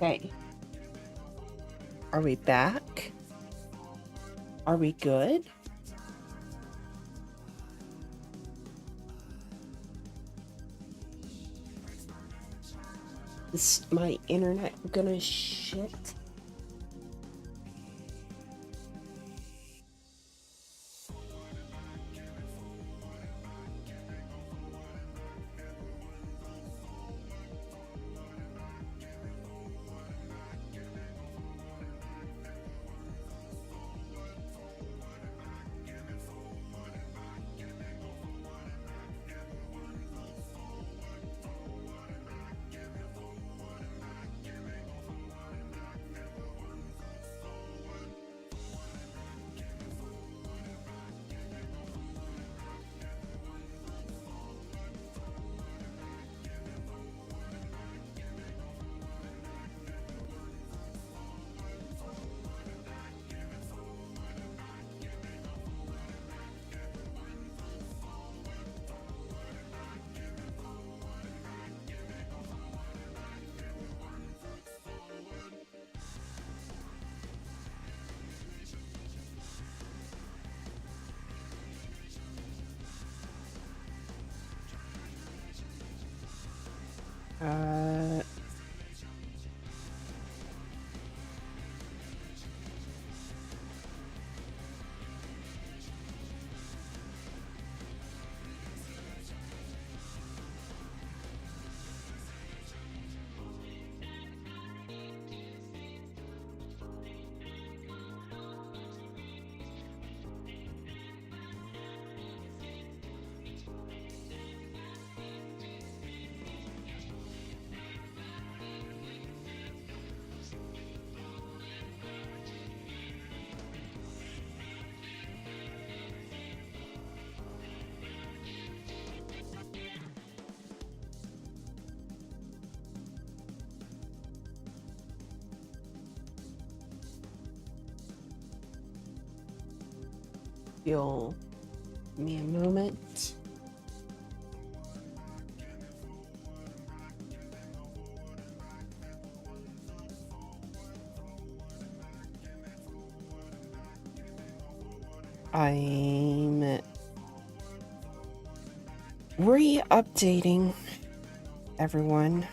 Okay. Are we back? Are we good? Is my internet gonna shit? Uh... You'll give me a moment. I'm re-updating everyone.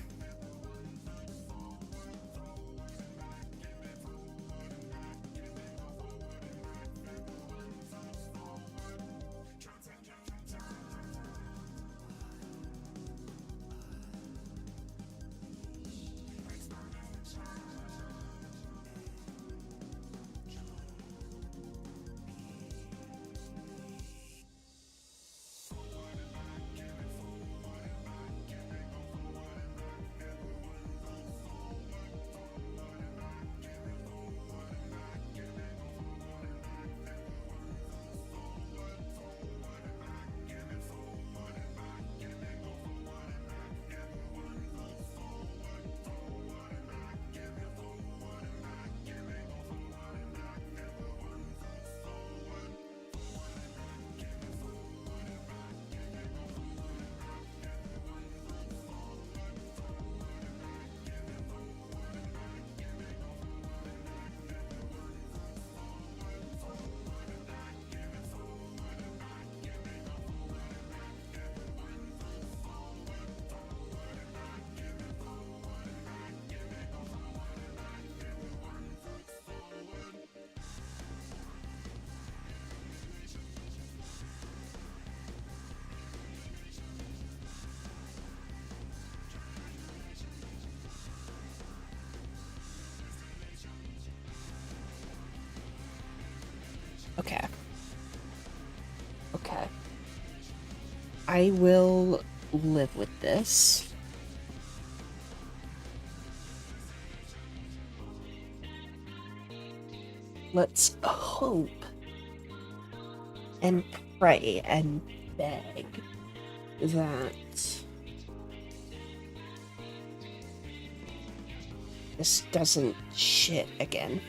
Okay. Okay. I will live with this. Let's hope and pray and beg that this doesn't shit again.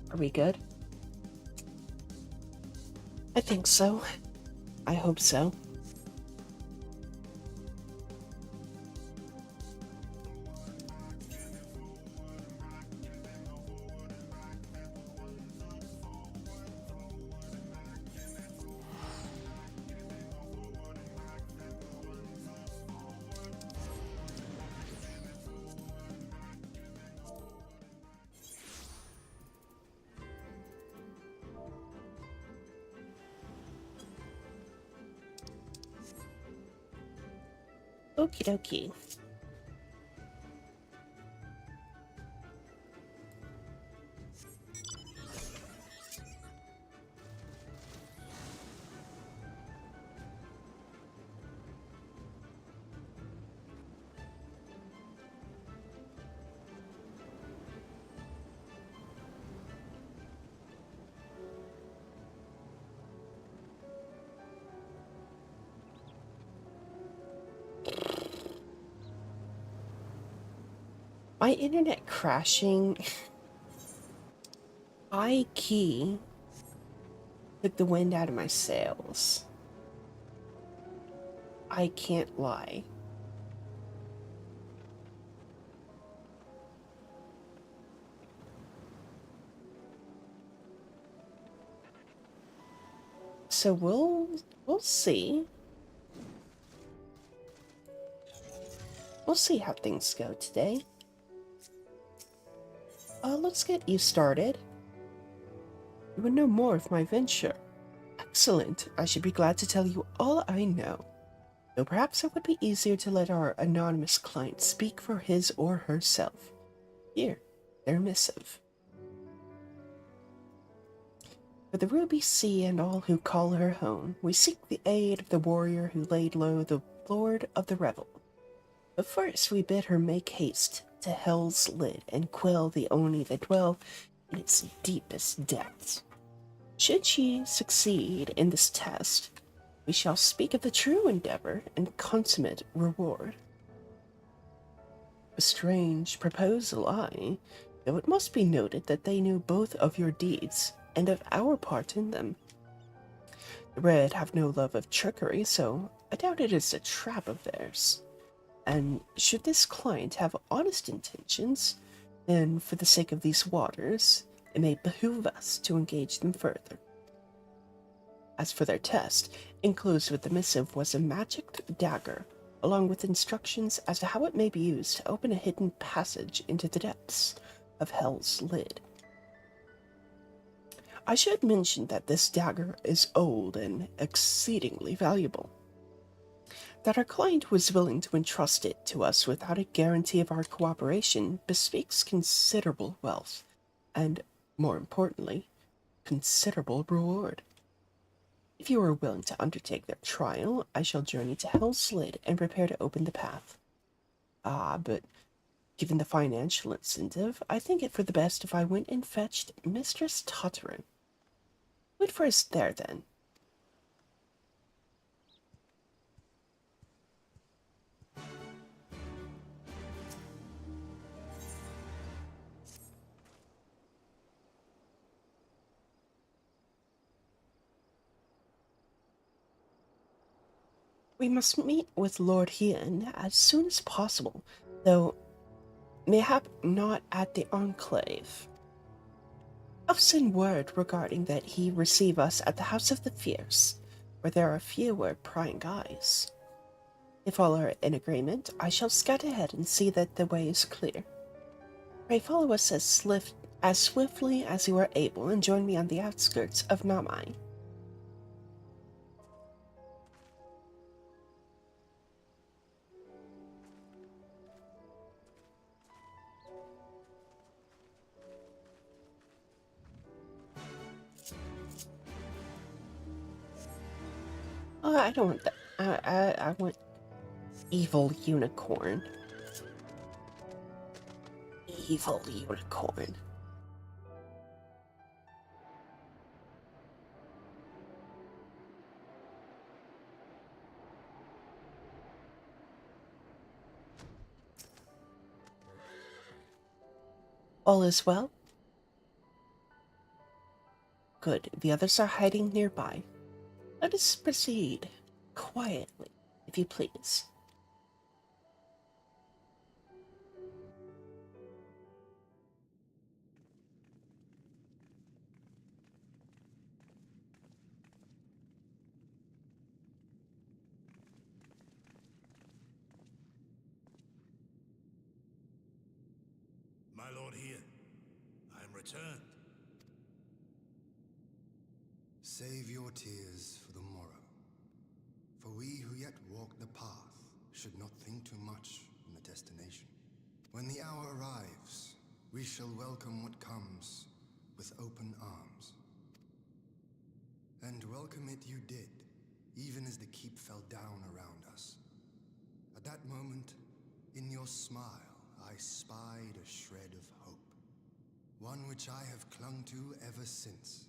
Are we good? I think so. I hope so. Okie dokie. My internet crashing. I key took the wind out of my sails. I can't lie. So we'll see. We'll see how things go today. Let's get you started. You would know more of my venture. Excellent. I should be glad to tell you all I know. Though perhaps it would be easier to let our anonymous client speak for his or herself. Here, their missive. For the Ruby Sea and all who call her home, we seek the aid of the warrior who laid low the Lord of the Revel. But first we bid her make haste to Hell's Lid and quell the Oni that dwell in its deepest depths. Should she succeed in this test, we shall speak of the true endeavor and consummate reward. A strange proposal, aye, though it must be noted that they knew both of your deeds and of our part in them. The Red have no love of trickery, so I doubt it is a trap of theirs. And should this client have honest intentions, then for the sake of these waters, it may behoove us to engage them further. As for their test, enclosed with the missive was a magic dagger, along with instructions as to how it may be used to open a hidden passage into the depths of Hell's Lid. I should mention that this dagger is old and exceedingly valuable. That our client was willing to entrust it to us without a guarantee of our cooperation bespeaks considerable wealth, and, more importantly, considerable reward. If you are willing to undertake their trial, I shall journey to Hell's Lid and prepare to open the path. But given the financial incentive, I think it for the best if I went and fetched Mistress Totterin. Wait for us there, then. We must meet with Lord Hien as soon as possible, though mayhap not at the Enclave. I'll send word regarding that he receive us at the House of the Fierce, where there are fewer prying eyes. If all are in agreement, I shall scout ahead and see that the way is clear. Pray follow us as swiftly as you are able and join me on the outskirts of Namai. Oh, I don't want that. I want evil unicorn. Evil unicorn. All is well? Good, the others are hiding nearby. Let us proceed. Quietly, if you please. My lord here, I am returned. Save your tears for the morrow. For we who yet walk the path should not think too much on the destination. When the hour arrives, we shall welcome what comes with open arms. And welcome it you did, even as the keep fell down around us. At that moment, in your smile, I spied a shred of hope. One which I have clung to ever since.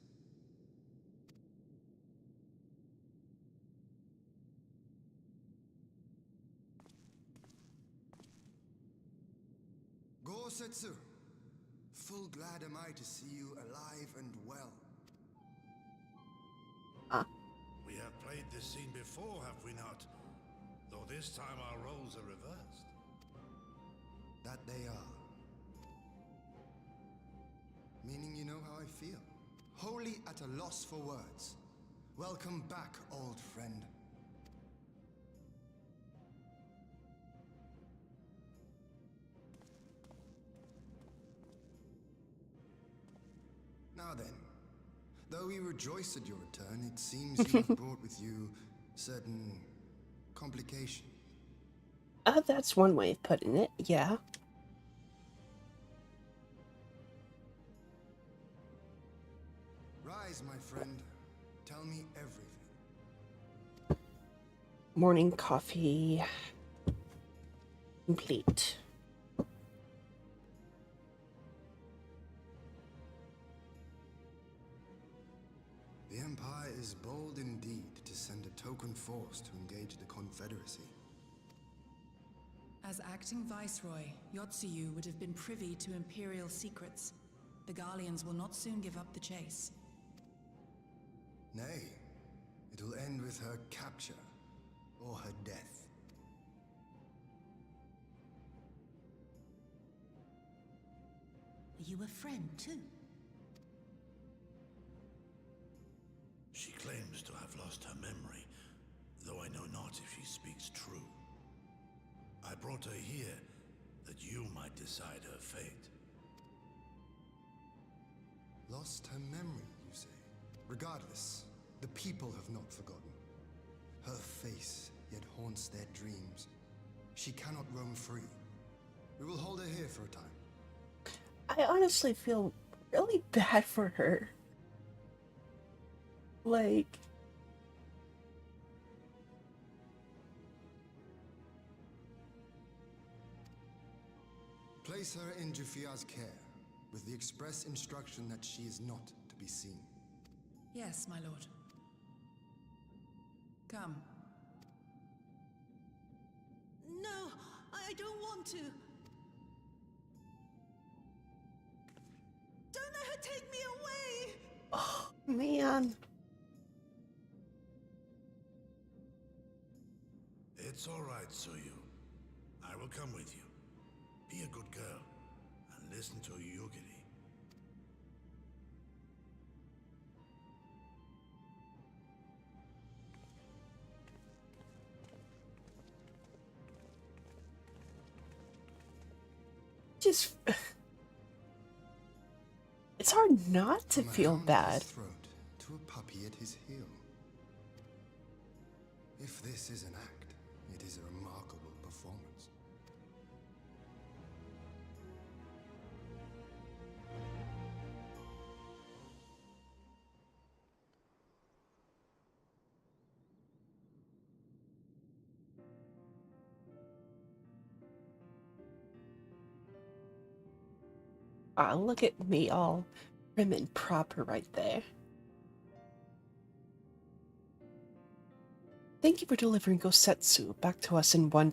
Setsu, full glad am I to see you alive and well. We have played this scene before, have we not? Though this time our roles are reversed. That they are. Meaning you know how I feel. Wholly at a loss for words. Welcome back, old friend. Now then, though we rejoice at your return, it seems you have brought with you certain complications. That's one way of putting it, yeah. Rise, my friend. Tell me everything. Morning coffee complete. The Empire is bold indeed to send a token force to engage the Confederacy. As acting Viceroy, Yotsuyu would have been privy to Imperial secrets. The Garleans will not soon give up the chase. Nay, it will end with her capture, or her death. Are you a friend, too? She claims to have lost her memory, though I know not if she speaks true. I brought her here that you might decide her fate. Lost her memory, you say? Regardless, the people have not forgotten. Her face yet haunts their dreams. She cannot roam free. We will hold her here for a time. I honestly feel really bad for her. Like... Place her in Jufia's care, with the express instruction that she is not to be seen. Yes, my lord. Come. No, I don't want to. Don't let her take me away! Oh, man. It's all right, Suyu. I will come with you. Be a good girl, and listen to Yugiri. Just... It's hard not to From a feel hound at bad. his throat to a puppy at his heel. If this is an act, it is a remarkable performance. Ah, look at me all prim and proper right there. Thank you for delivering Gosetsu back to us in one...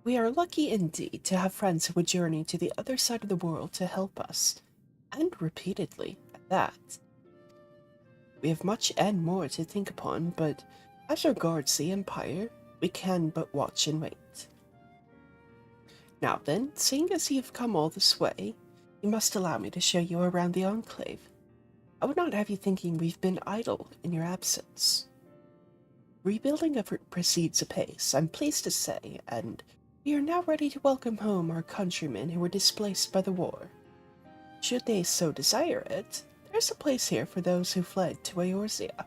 We are lucky indeed to have friends who would journey to the other side of the world to help us, and repeatedly at that. We have much and more to think upon, but as regards the Empire, we can but watch and wait. Now then, seeing as you've come all this way, you must allow me to show you around the Enclave. I would not have you thinking we've been idle in your absence. Rebuilding effort proceeds apace, I'm pleased to say, and we are now ready to welcome home our countrymen who were displaced by the war. Should they so desire it, there's a place here for those who fled to Eorzea.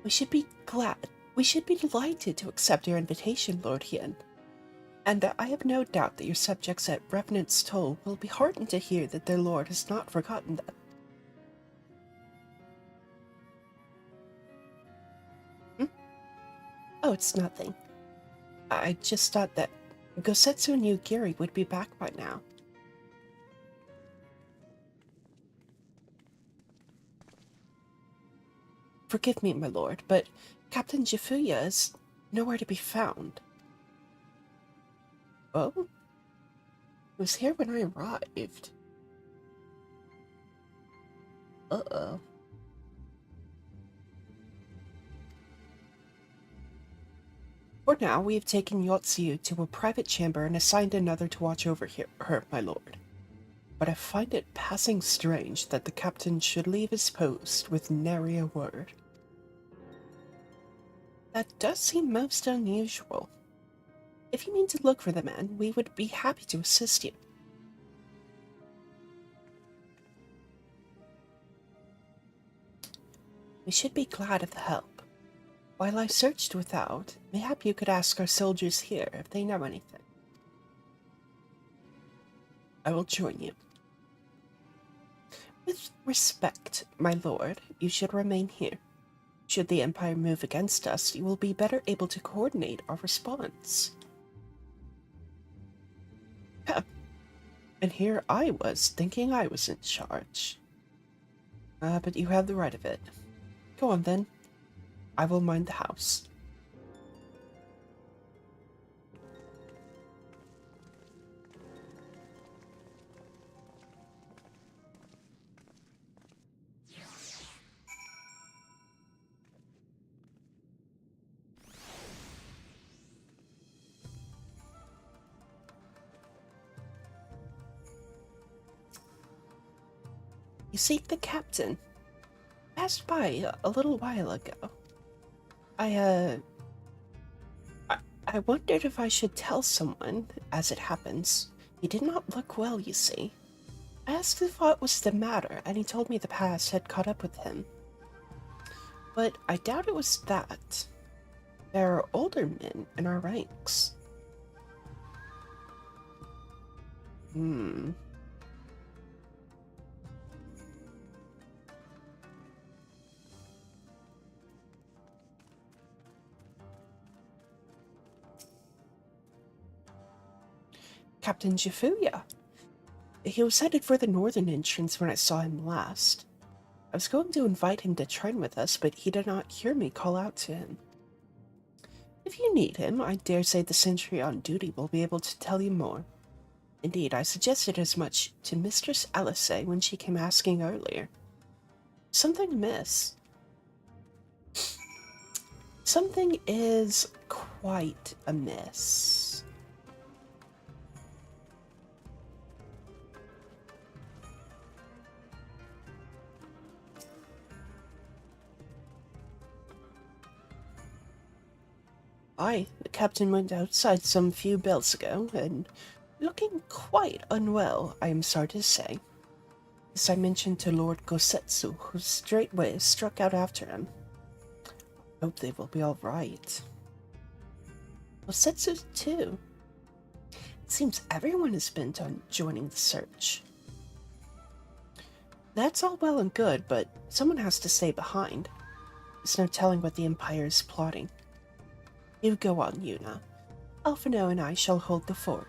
We should be delighted to accept your invitation, Lord Hien. And I have no doubt that your subjects at Revenant's Toll will be heartened to hear that their lord has not forgotten them. Hmm? Oh, it's nothing. I just thought that Gosetsu and Yugiri would be back by now. Forgive me, my lord, but Captain Jifuya is nowhere to be found. Oh? He was here when I arrived. Uh-oh. For now, we have taken Yotsuyu to a private chamber and assigned another to watch over her, my lord. But I find it passing strange that the captain should leave his post with nary a word. That does seem most unusual. If you mean to look for the man, we would be happy to assist you. We should be glad of the help. While I searched without, mayhap you could ask our soldiers here if they know anything. I will join you. With respect, my lord, you should remain here. Should the Empire move against us, you will be better able to coordinate our response. Huh. And here I was, thinking I was in charge. But you have the right of it. Go on then. I will mind the house. You seek the captain. Passed by a little while ago. I wondered if I should tell someone, as it happens. He did not look well, you see. I asked if what was the matter, and he told me the past had caught up with him. But I doubt it was that. There are older men in our ranks. Captain Jifuya. He was headed for the northern entrance when I saw him last. I was going to invite him to train with us, but he did not hear me call out to him. If you need him, I dare say the sentry on duty will be able to tell you more. Indeed, I suggested as much to Mistress Alice when she came asking earlier. Something amiss. Something is quite amiss. The captain went outside some few bells ago, and looking quite unwell, I am sorry to say. This I mentioned to Lord Gosetsu, who straightway struck out after him. Hope they will be all right. Gosetsu, too. It seems everyone has bent on joining the search. That's all well and good, but someone has to stay behind. There's no telling what the Empire is plotting. You go on, Yuna. Alphino and I shall hold the fort.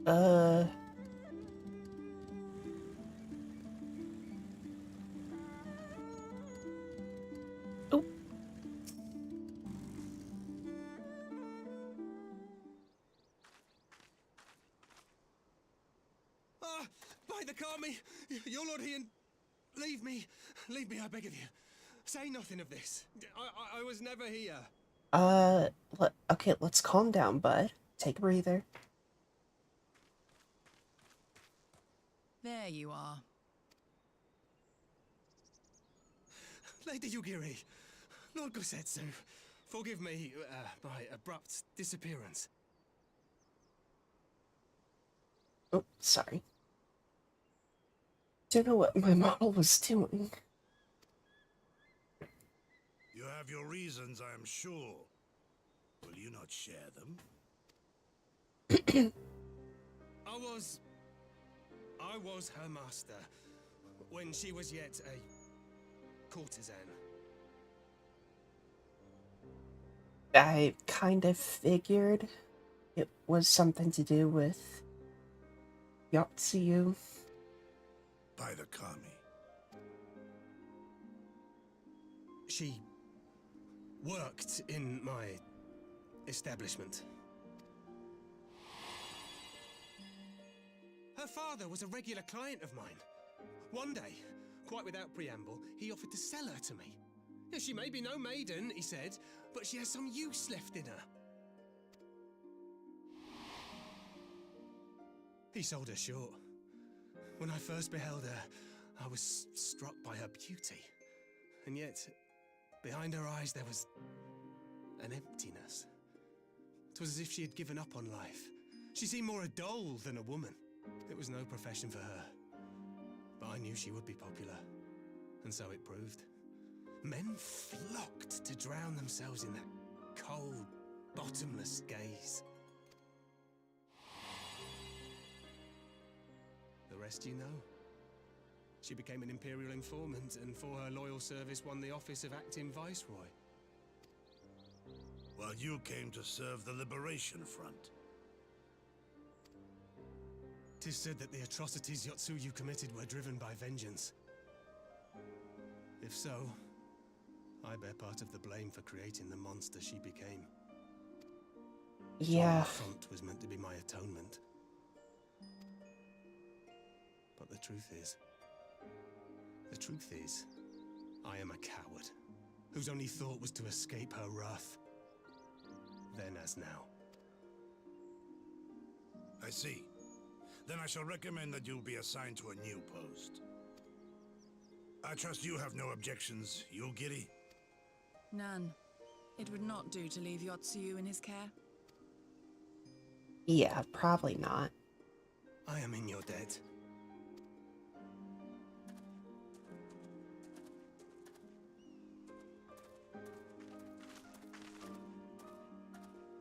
Uh... Oh, Ah! By the Kami! Your Lord Ian! Leave me! Leave me, I beg of you. Say nothing of this. I was never here. okay, let's calm down, bud. Take a breather. There you are. Lady Yugiri, Lord Gosetsu, forgive me my abrupt disappearance. Oh, sorry. Don't know what my model was doing. You have your reasons, I am sure. Will you not share them? I was her master when she was yet a courtesan. I kind of figured it was something to do with Yotsuyu. By the Kami. She worked in my establishment. Her father was a regular client of mine. One day, quite without preamble, he offered to sell her to me. Yeah, she may be no maiden, he said, but she has some use left in her. He sold her short. When I first beheld her, I was struck by her beauty. And yet, behind her eyes there was an emptiness. It was as if she had given up on life. She seemed more a doll than a woman. It was no profession for her. But I knew she would be popular. And so it proved. Men flocked to drown themselves in that cold, bottomless gaze. The rest you know. She became an imperial informant and for her loyal service won the office of acting viceroy. While you came to serve the Liberation Front. 'Tis said that the atrocities Yotsuyu committed were driven by vengeance. If so, I bear part of the blame for creating the monster she became. Yeah. The front was meant to be my atonement. But the truth is, I am a coward, whose only thought was to escape her wrath. Then as now. I see. Then I shall recommend that you be assigned to a new post. I trust you have no objections, Yugiri? None. It would not do to leave Yotsuyu in his care. Yeah, probably not. I am in your debt.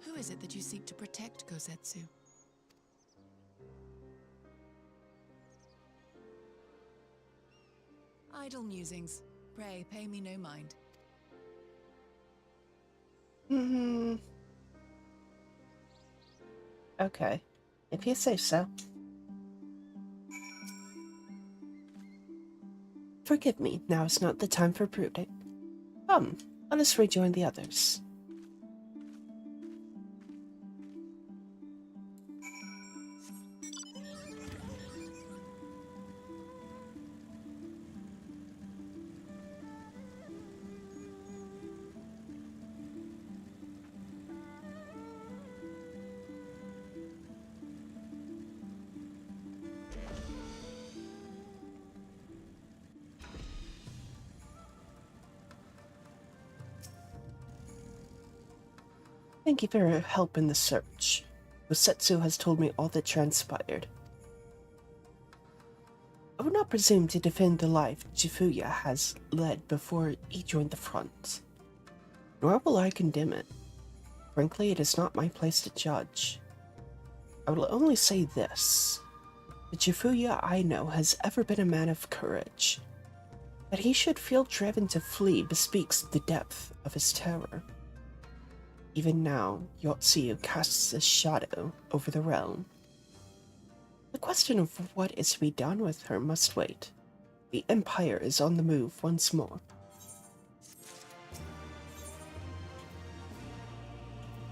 Who is it that you seek to protect, Gosetsu? Idle musings. Pray, pay me no mind. Okay. If you say so. Forgive me, now is not the time for brooding. Come, let us rejoin the others. Thank you for your help in the search. Gosetsu has told me all that transpired. I would not presume to defend the life Jifuya has led before he joined the front. Nor will I condemn it. Frankly, it is not my place to judge. I will only say this. The Jifuya I know has ever been a man of courage. That he should feel driven to flee bespeaks the depth of his terror. Even now, Yotsuyu casts a shadow over the realm. The question of what is to be done with her must wait. The Empire is on the move once more.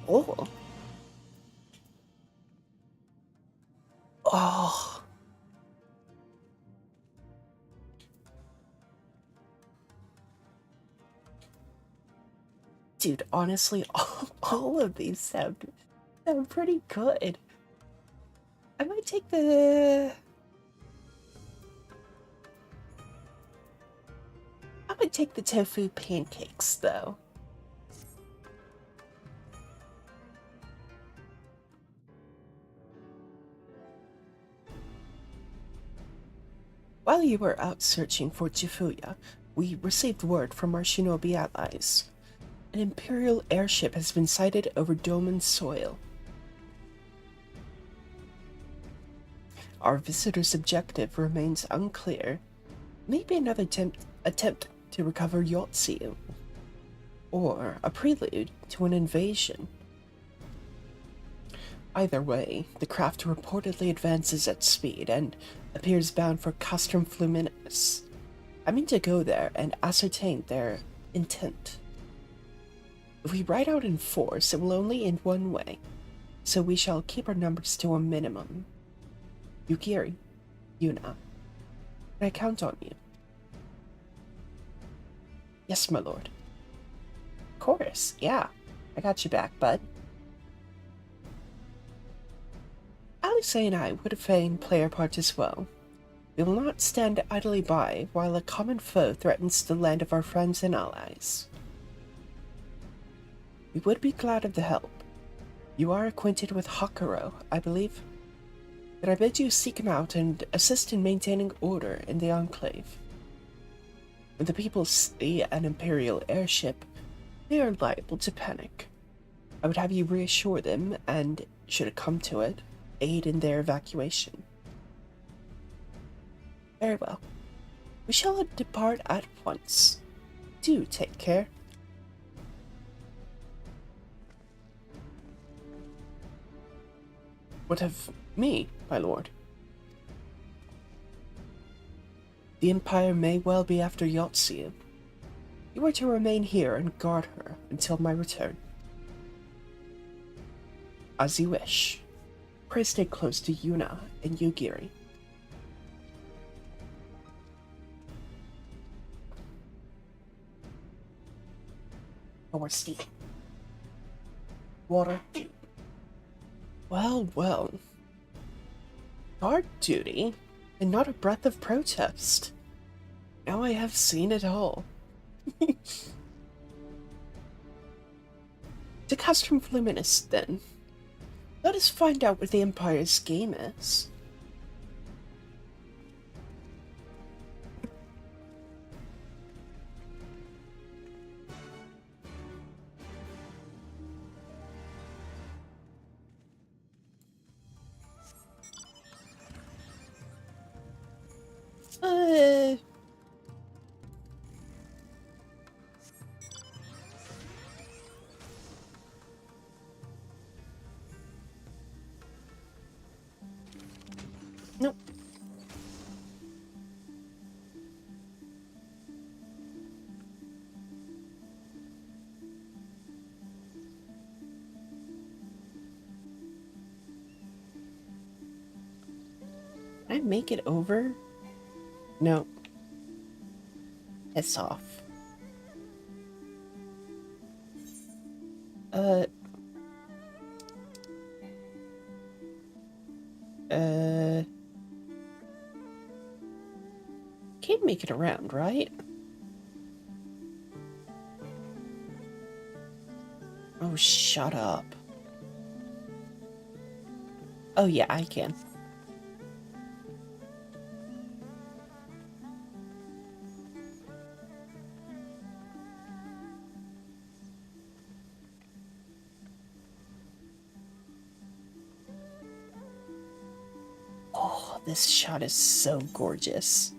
Oh. Oh. Dude, honestly, all of these sound pretty good. I might take the... I would take the tofu pancakes, though. While you were out searching for Chifuya, we received word from our shinobi allies. An Imperial airship has been sighted over Doman's soil. Our visitor's objective remains unclear. Maybe another attempt to recover Yotsu, or a prelude to an invasion. Either way, the craft reportedly advances at speed and appears bound for Castrum Fluminis. I mean to go there and ascertain their intent. If we ride out in force, it will only end one way, so we shall keep our numbers to a minimum. Yukiri, Yuna, can I count on you? Yes, my lord. Of course, yeah. I got you back, bud. Alice and I would fain play our part as well. We will not stand idly by while a common foe threatens the land of our friends and allies. We would be glad of the help. You are acquainted with Hakuro, I believe? Then I bid you seek him out and assist in maintaining order in the Enclave. When the people see an Imperial airship, they are liable to panic. I would have you reassure them and, should it come to it, aid in their evacuation. Very well. We shall depart at once. Do take care. What of me, my lord? The Empire may well be after Yotsu. You are to remain here and guard her until my return. As you wish. Pray stay close to Yuna and Yugiri. More steam. Water. Well, well. Guard duty, and not a breath of protest. Now I have seen it all. To Castrum Fluminis, then. Let us find out what the Empire's game is. Nope. Can I make it over? No. Piss off. Can't make it around, right? Oh, shut up. Oh yeah, I can. Oh, this shot is so gorgeous.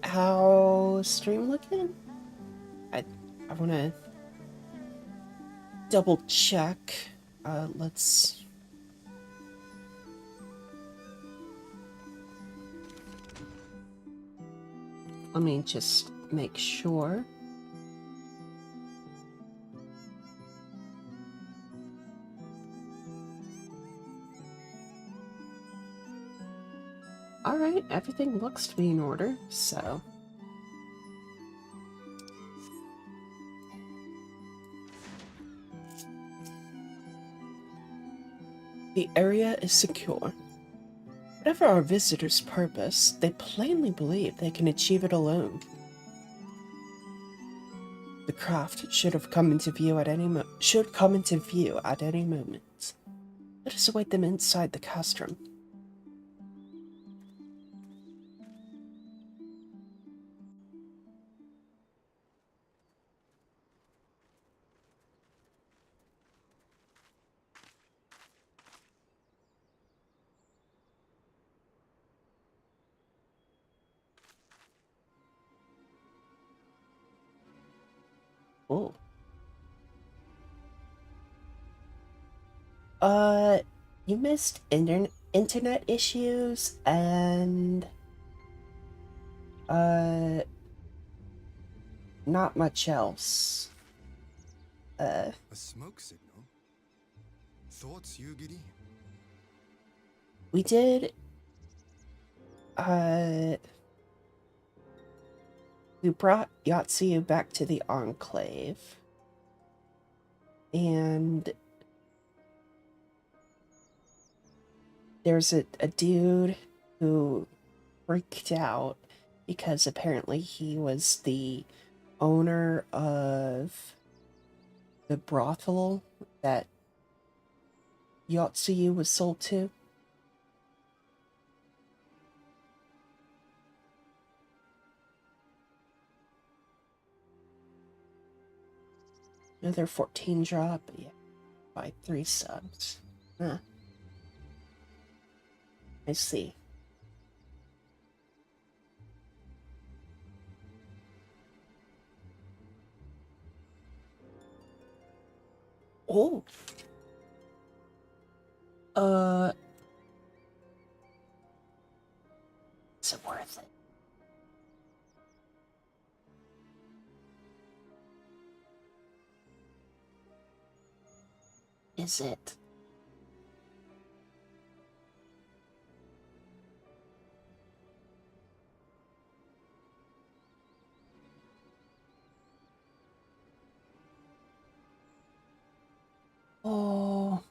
How stream looking? I want to double check. Let's. Let me just make sure. All right, everything looks to be in order, so. The area is secure. Whatever our visitors' purpose, they plainly believe they can achieve it alone. The craft should come into view at any moment. Let us await them inside the castrum. Oh. You missed internet issues and not much else. A smoke signal? Thoughts, Yugiri? We did we brought Yatsuyu back to the Enclave. And there's a dude who freaked out because apparently he was the owner of the brothel that Yatsuyu was sold to. Another 14 drop, yeah, by 3 subs. Huh. I see. Oh. Is it worth it? Is it? Oh.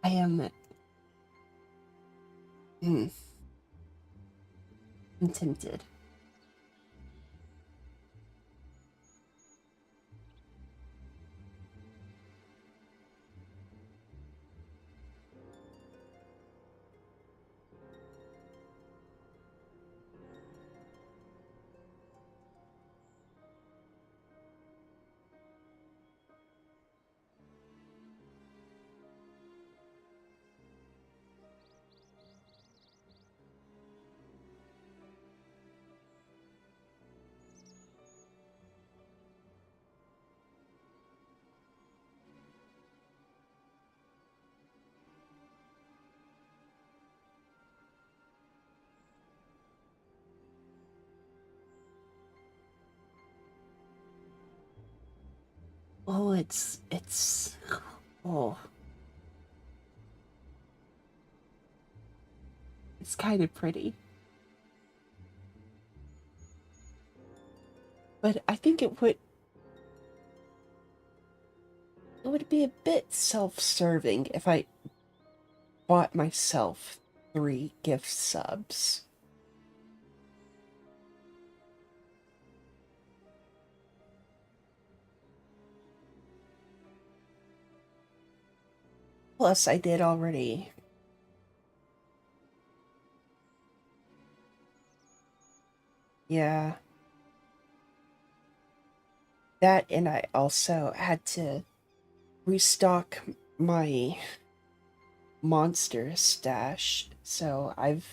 I am... I'm tempted. Oh, it's... Oh. It's kind of pretty. But I think it would be a bit self-serving if I bought myself 3 gift subs. Plus, I did already. Yeah. That, and I also had to restock my monster stash, so I've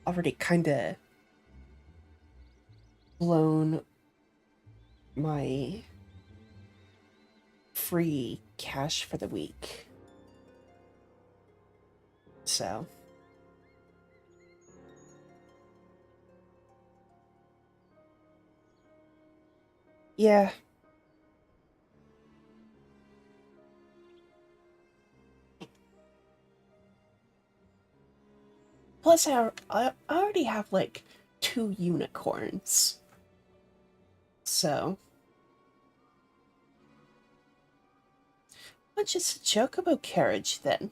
already kinda blown my free cash for the week. So. Yeah. Plus, I already have like 2 unicorns. So. Well, just a chocobo carriage then.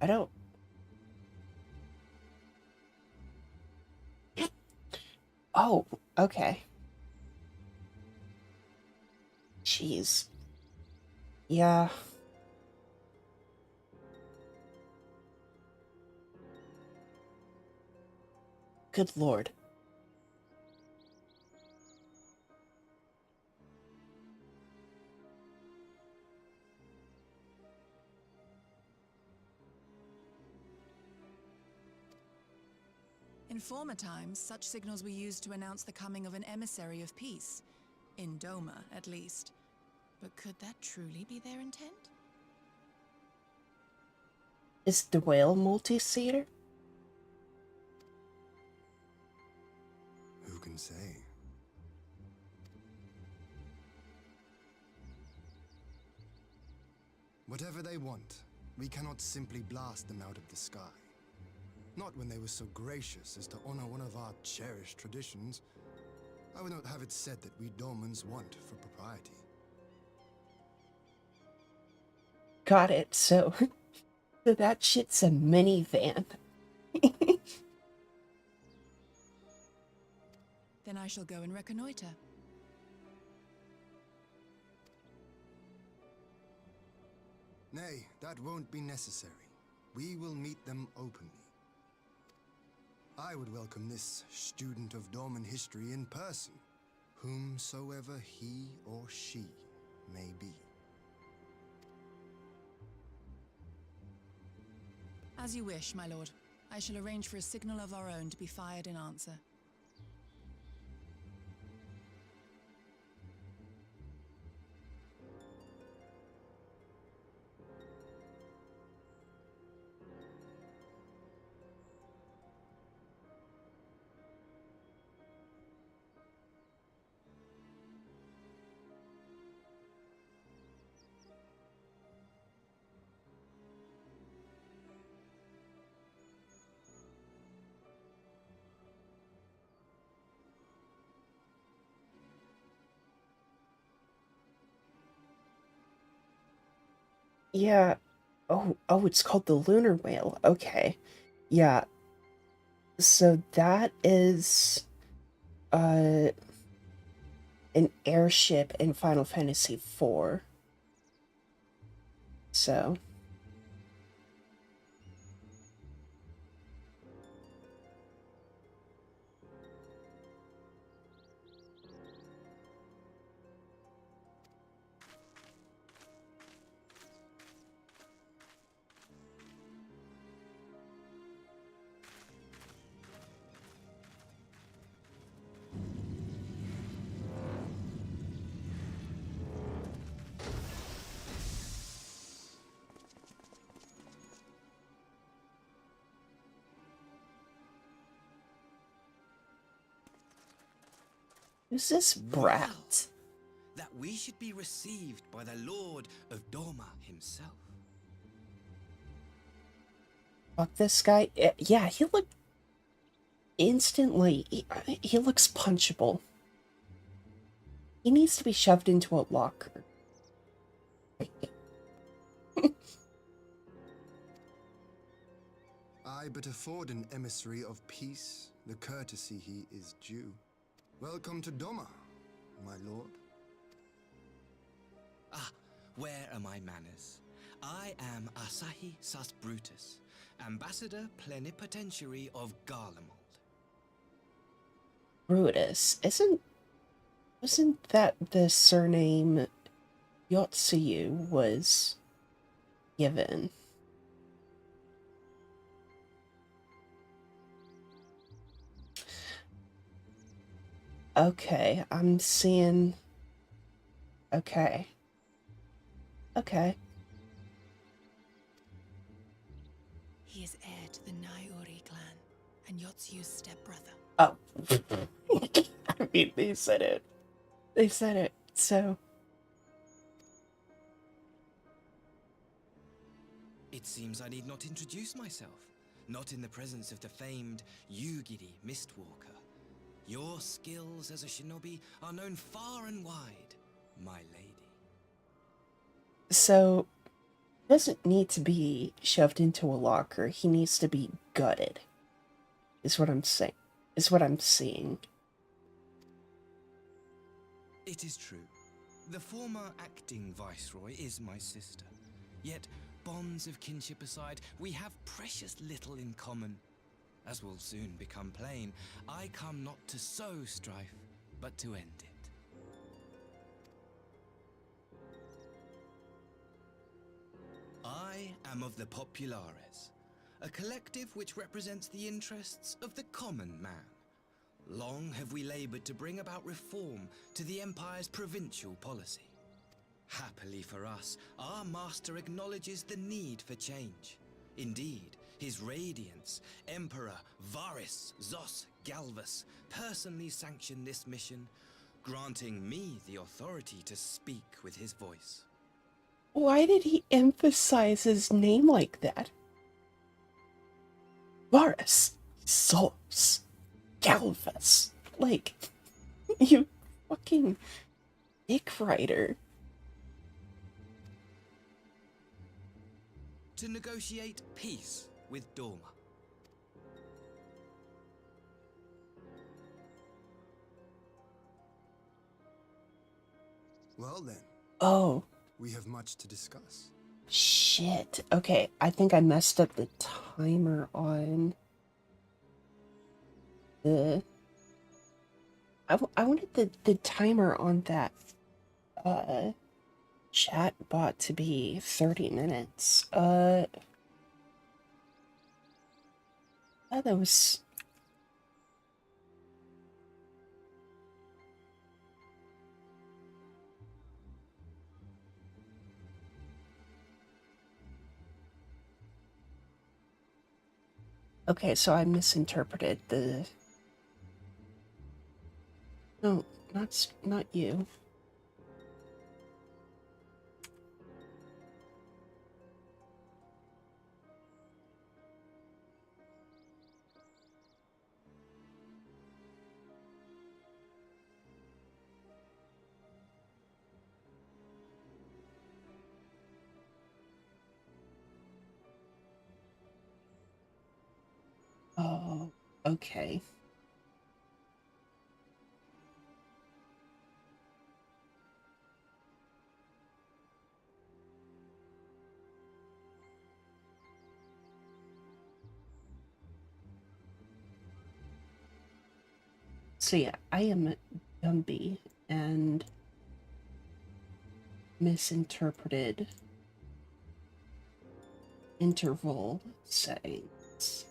I don't. Oh, okay. Jeez. Yeah. Good lord. In former times, such signals were used to announce the coming of an emissary of peace. In Doma, at least. But could that truly be their intent? Is the whale multi-seater? Who can say? Whatever they want, we cannot simply blast them out of the sky. Not when they were so gracious as to honor one of our cherished traditions. I would not have it said that we Domans want for propriety. Got it. So, so that shit's a minivan. Then I shall go and reconnoiter. Nay, that won't be necessary. We will meet them openly. I would welcome this student of Dorman history in person, whomsoever he or she may be. As you wish, my lord. I shall arrange for a signal of our own to be fired in answer. Yeah. Oh, it's called the lunar whale. Okay. Yeah. So that is uh an airship in Final Fantasy IV. So, who's this brat? That we should be received by the Lord of Doma himself. Fuck this guy. Yeah, he looked instantly. He looks punchable. He needs to be shoved into a locker. I but afford an emissary of peace the courtesy he is due. Welcome to Doma, my lord. Ah, where are my manners? I am Asahi Sus Brutus, Ambassador Plenipotentiary of Garlemald. Brutus, wasn't that the surname Yotsuyu was given. Okay, I'm seeing... Okay. Okay. He is heir to the Naiori clan and Yotsuyu's stepbrother. Oh. I mean, they said it. They said it, so... It seems I need not introduce myself. Not in the presence of the famed Yugiri Mistwalker. Your skills as a shinobi are known far and wide, my lady. So, he doesn't need to be shoved into a locker. He needs to be gutted. Is what I'm saying. Is what I'm seeing. It is true. The former acting viceroy is my sister. Yet, bonds of kinship aside, we have precious little in common. As will soon become plain, I come not to sow strife, but to end it. I am of the Populares, a collective which represents the interests of the common man. Long have we labored to bring about reform to the Empire's provincial policy. Happily for us, our master acknowledges the need for change. Indeed, His Radiance, Emperor Varys Zos Galvus, personally sanctioned this mission, granting me the authority to speak with his voice. Why did he emphasize his name like that? Varys, Zos, Galvus. Like, you fucking dick writer. To negotiate peace with Dorma. Well then, Oh, we have much to discuss. shit. Okay, I think I messed up the timer on the... I wanted the timer on that, chat bot to be 30 minutes. Oh, that was... Okay, so I misinterpreted the... No, not you. Oh, okay. So yeah, I am Gumby and misinterpreted interval settings.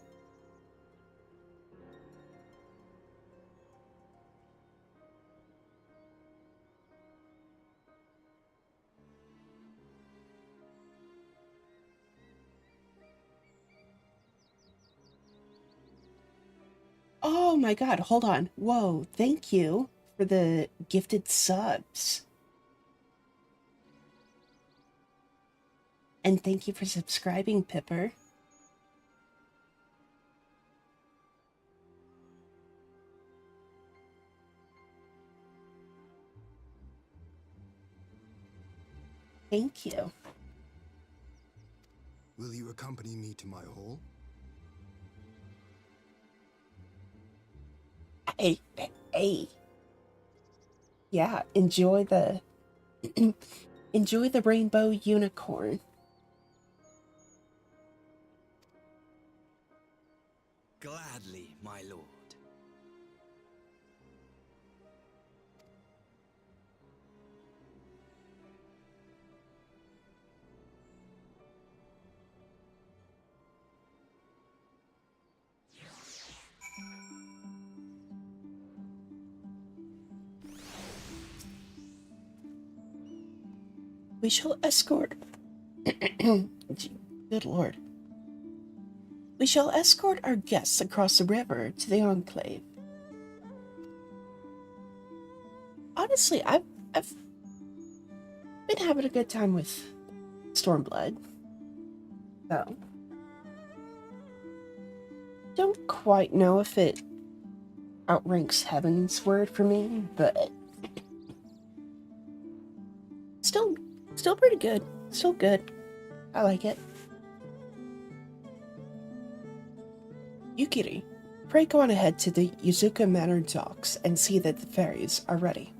Oh my god, hold on. Whoa, thank you for the gifted subs. And thank you for subscribing, Pipper. Thank you. Will you accompany me to my hall? Hey. Yeah, enjoy the enjoy the rainbow unicorn. Gladly, my lord. We shall escort. Good lord. We shall escort our guests across the river to the Enclave. Honestly, I've been having a good time with Stormblood. So, don't quite know if it outranks Heaven's Word for me, but still pretty good. Still good. I like it. Yukiri, pray go on ahead to the Yuzuka Manor docks and see that the ferries are ready.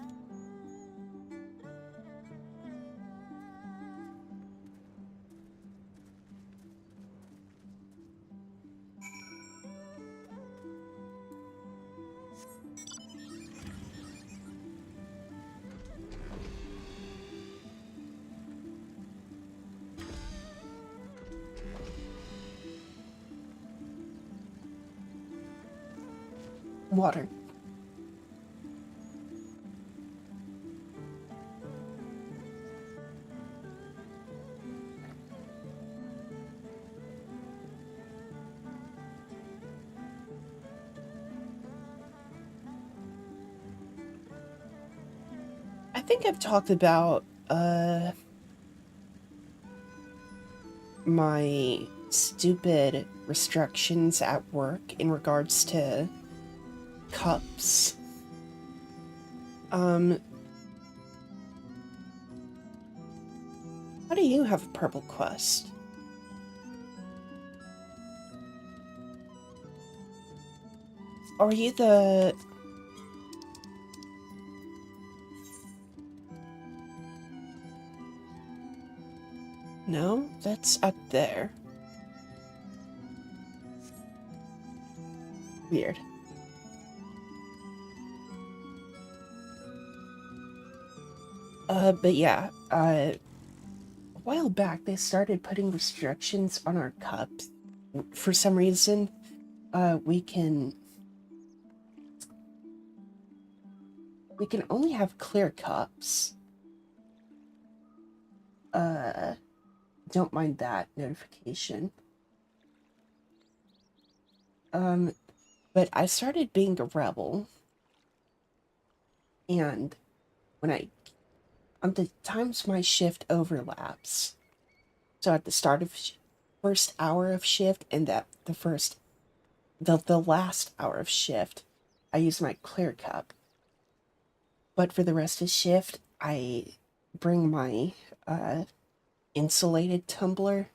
Water. I think I've talked about my stupid restrictions at work in regards to cups. How do you have a purple quest? Are you the... No, that's up there. Weird. But yeah, a while back they started putting restrictions on our cups. For some reason, we can only have clear cups. Don't mind that notification. But I started being a rebel, and when on the times my shift overlaps, so at the start of first hour of shift and that the last hour of shift, I use my clear cup. But for the rest of shift, I bring my insulated tumbler.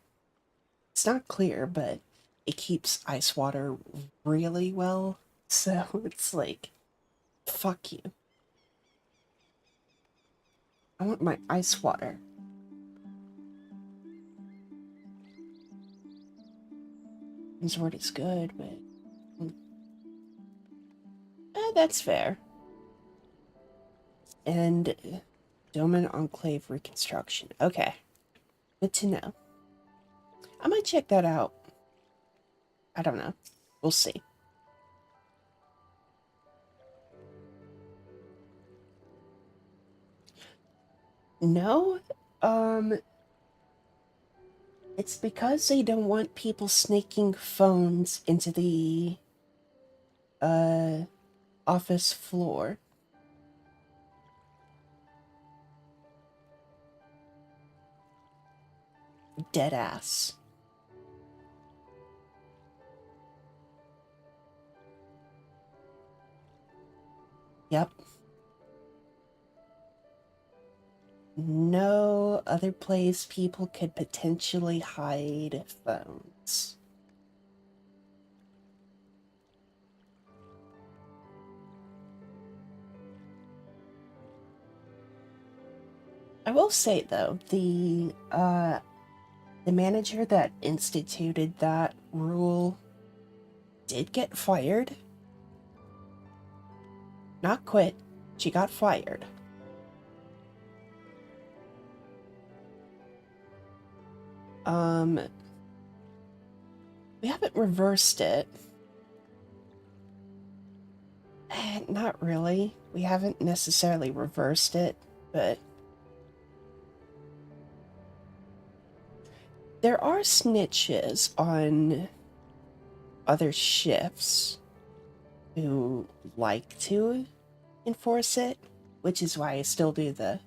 It's not clear, but it keeps ice water really well. So it's like, fuck you. I want my ice water. This word is good, but that's fair. And Doman Enclave reconstruction. Okay, good to know. I might check that out. I don't know. We'll see. No, it's because they don't want people sneaking phones into the office floor. Dead ass. Yep. No other place people could potentially hide phones. I will say though, the manager that instituted that rule did get fired. Not quit. She got fired. We haven't reversed it. Not really. We haven't necessarily reversed it, but There are snitches on other shifts who like to enforce it, which is why I still do the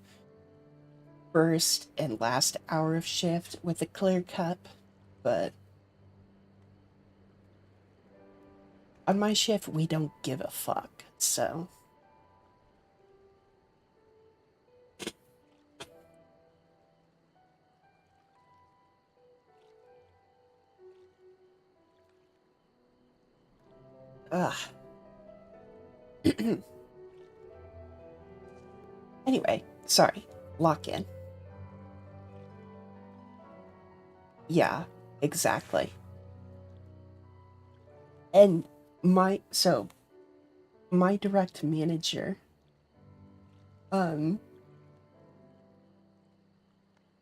first and last hour of shift with a clear cup, but on my shift, we don't give a fuck, so. Ugh. Anyway, sorry. Lock in. Yeah, exactly. And my direct manager, um,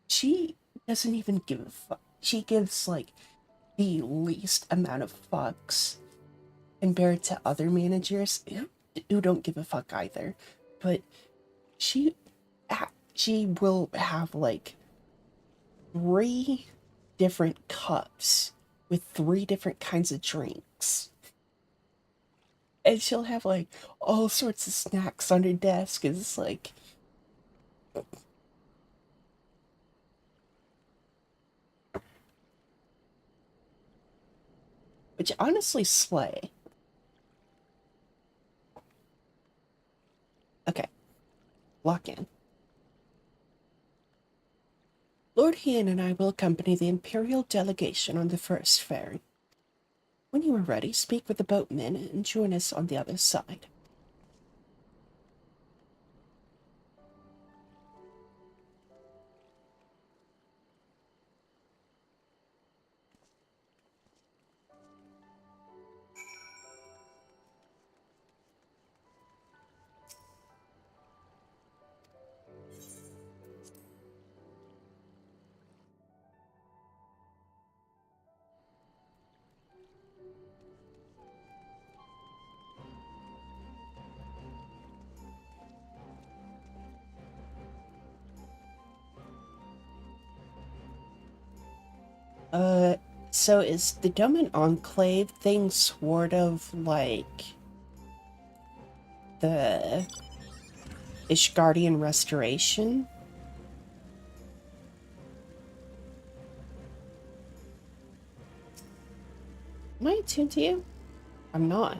she doesn't even give a fuck. She gives like the least amount of fucks compared to other managers who don't give a fuck either. But she she will have like 3 different cups with 3 different kinds of drinks. And she'll have like all sorts of snacks on her desk. And it's like, which honestly slay. Okay, lock in. Lord Hien and I will accompany the Imperial delegation on the first ferry. When you are ready, speak with the boatmen and join us on the other side. So is the Doman Enclave thing sort of like the Ishgardian Restoration? Am I attuned to you? I'm not.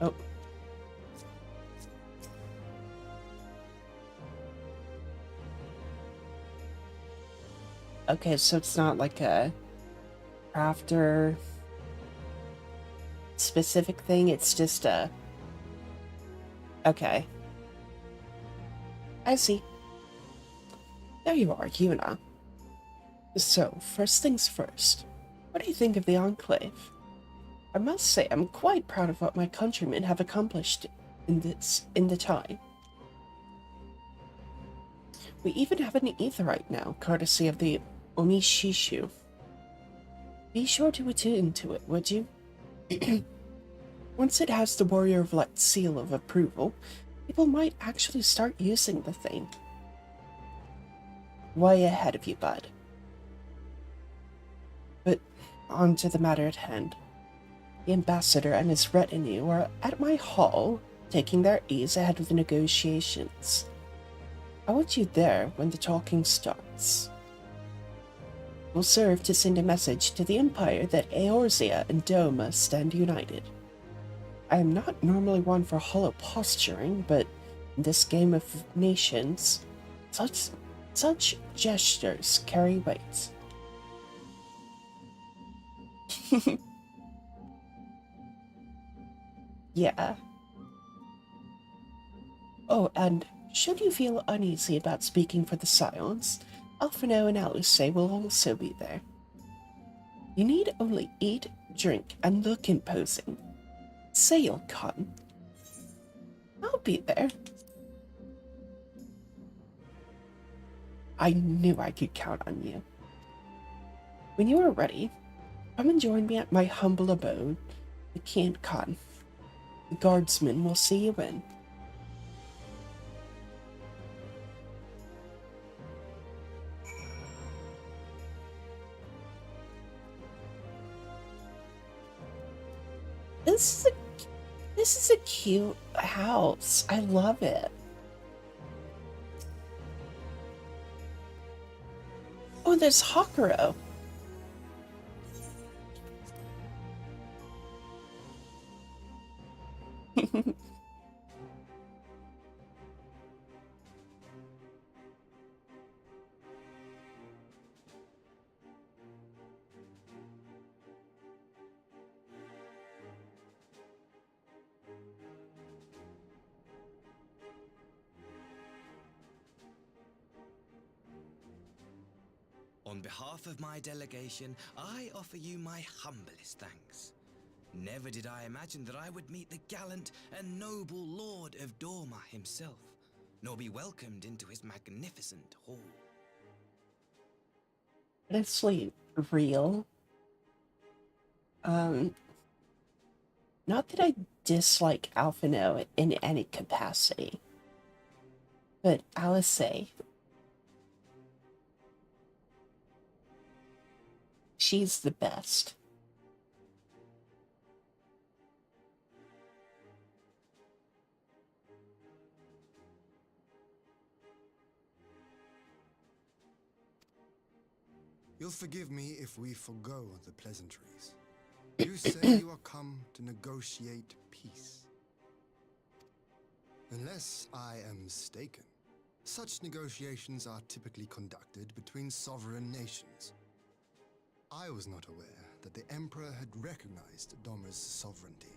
Oh. Okay, so it's not like a crafter specific thing, it's just a... Okay. I see. There you are, Yuna. So, first things first. What do you think of the Enclave? I must say I'm quite proud of what my countrymen have accomplished in the time. We even have an aetheryte now, courtesy of the Onishishu. Be sure to attune to it, would you? Once it has the Warrior of Light seal of approval, people might actually start using the thing. Way ahead of you, bud. But on to the matter at hand. The ambassador and his retinue are at my hall, taking their ease ahead of the negotiations. I want you there when the talking starts. It will serve to send a message to the Empire that Eorzea and Doma stand united. I am not normally one for hollow posturing, but in this game of nations, such gestures carry weight. Yeah. Oh, and should you feel uneasy about speaking for the Scions, Alphino and Alusay will also be there. You need only eat, drink, and look imposing. Say you'll come. I'll be there. I knew I could count on you. When you are ready, Come and join me at my humble abode, the Cant Cotton. The guardsmen will see you in. This is a this is a cute house. I love it. Oh, there's Hakuro. On behalf of my delegation, I offer you my humblest thanks. Never did I imagine that I would meet the gallant and noble Lord of Dorma himself, nor be welcomed into his magnificent hall. Honestly, real. Um, Not that I dislike Alphino in any capacity, but Alice, she's the best. You'll forgive me if we forgo the pleasantries. You say you are come to negotiate peace. Unless I am mistaken, such negotiations are typically conducted between sovereign nations. I was not aware that the Emperor had recognized Dorma's sovereignty.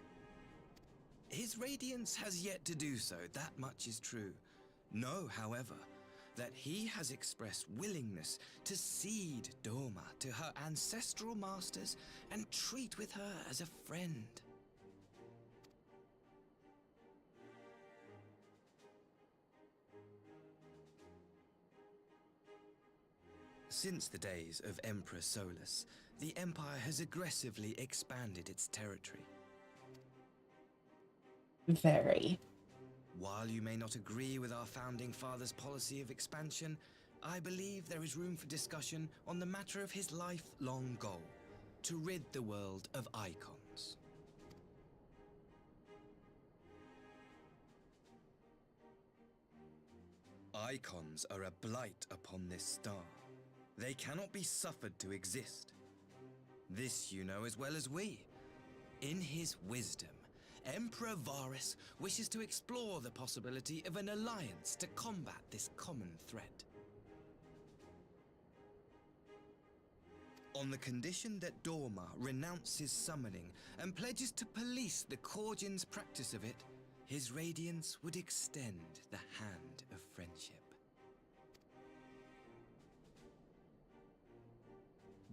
His Radiance has yet to do so, that much is true. Know, however, that he has expressed willingness to cede Dorma to her ancestral masters and treat with her as a friend. Since the days of Emperor Solus, the Empire has aggressively expanded its territory. Very. While you may not agree with our founding father's policy of expansion, I believe there is room for discussion on the matter of his lifelong goal, to rid the world of icons. Icons are a blight upon this star. They cannot be suffered to exist. This you know as well as we. In his wisdom, Emperor Varus wishes to explore the possibility of an alliance to combat this common threat. On the condition that Dorma renounces summoning and pledges to police the Korgin's practice of it, his Radiance would extend the hand of friendship.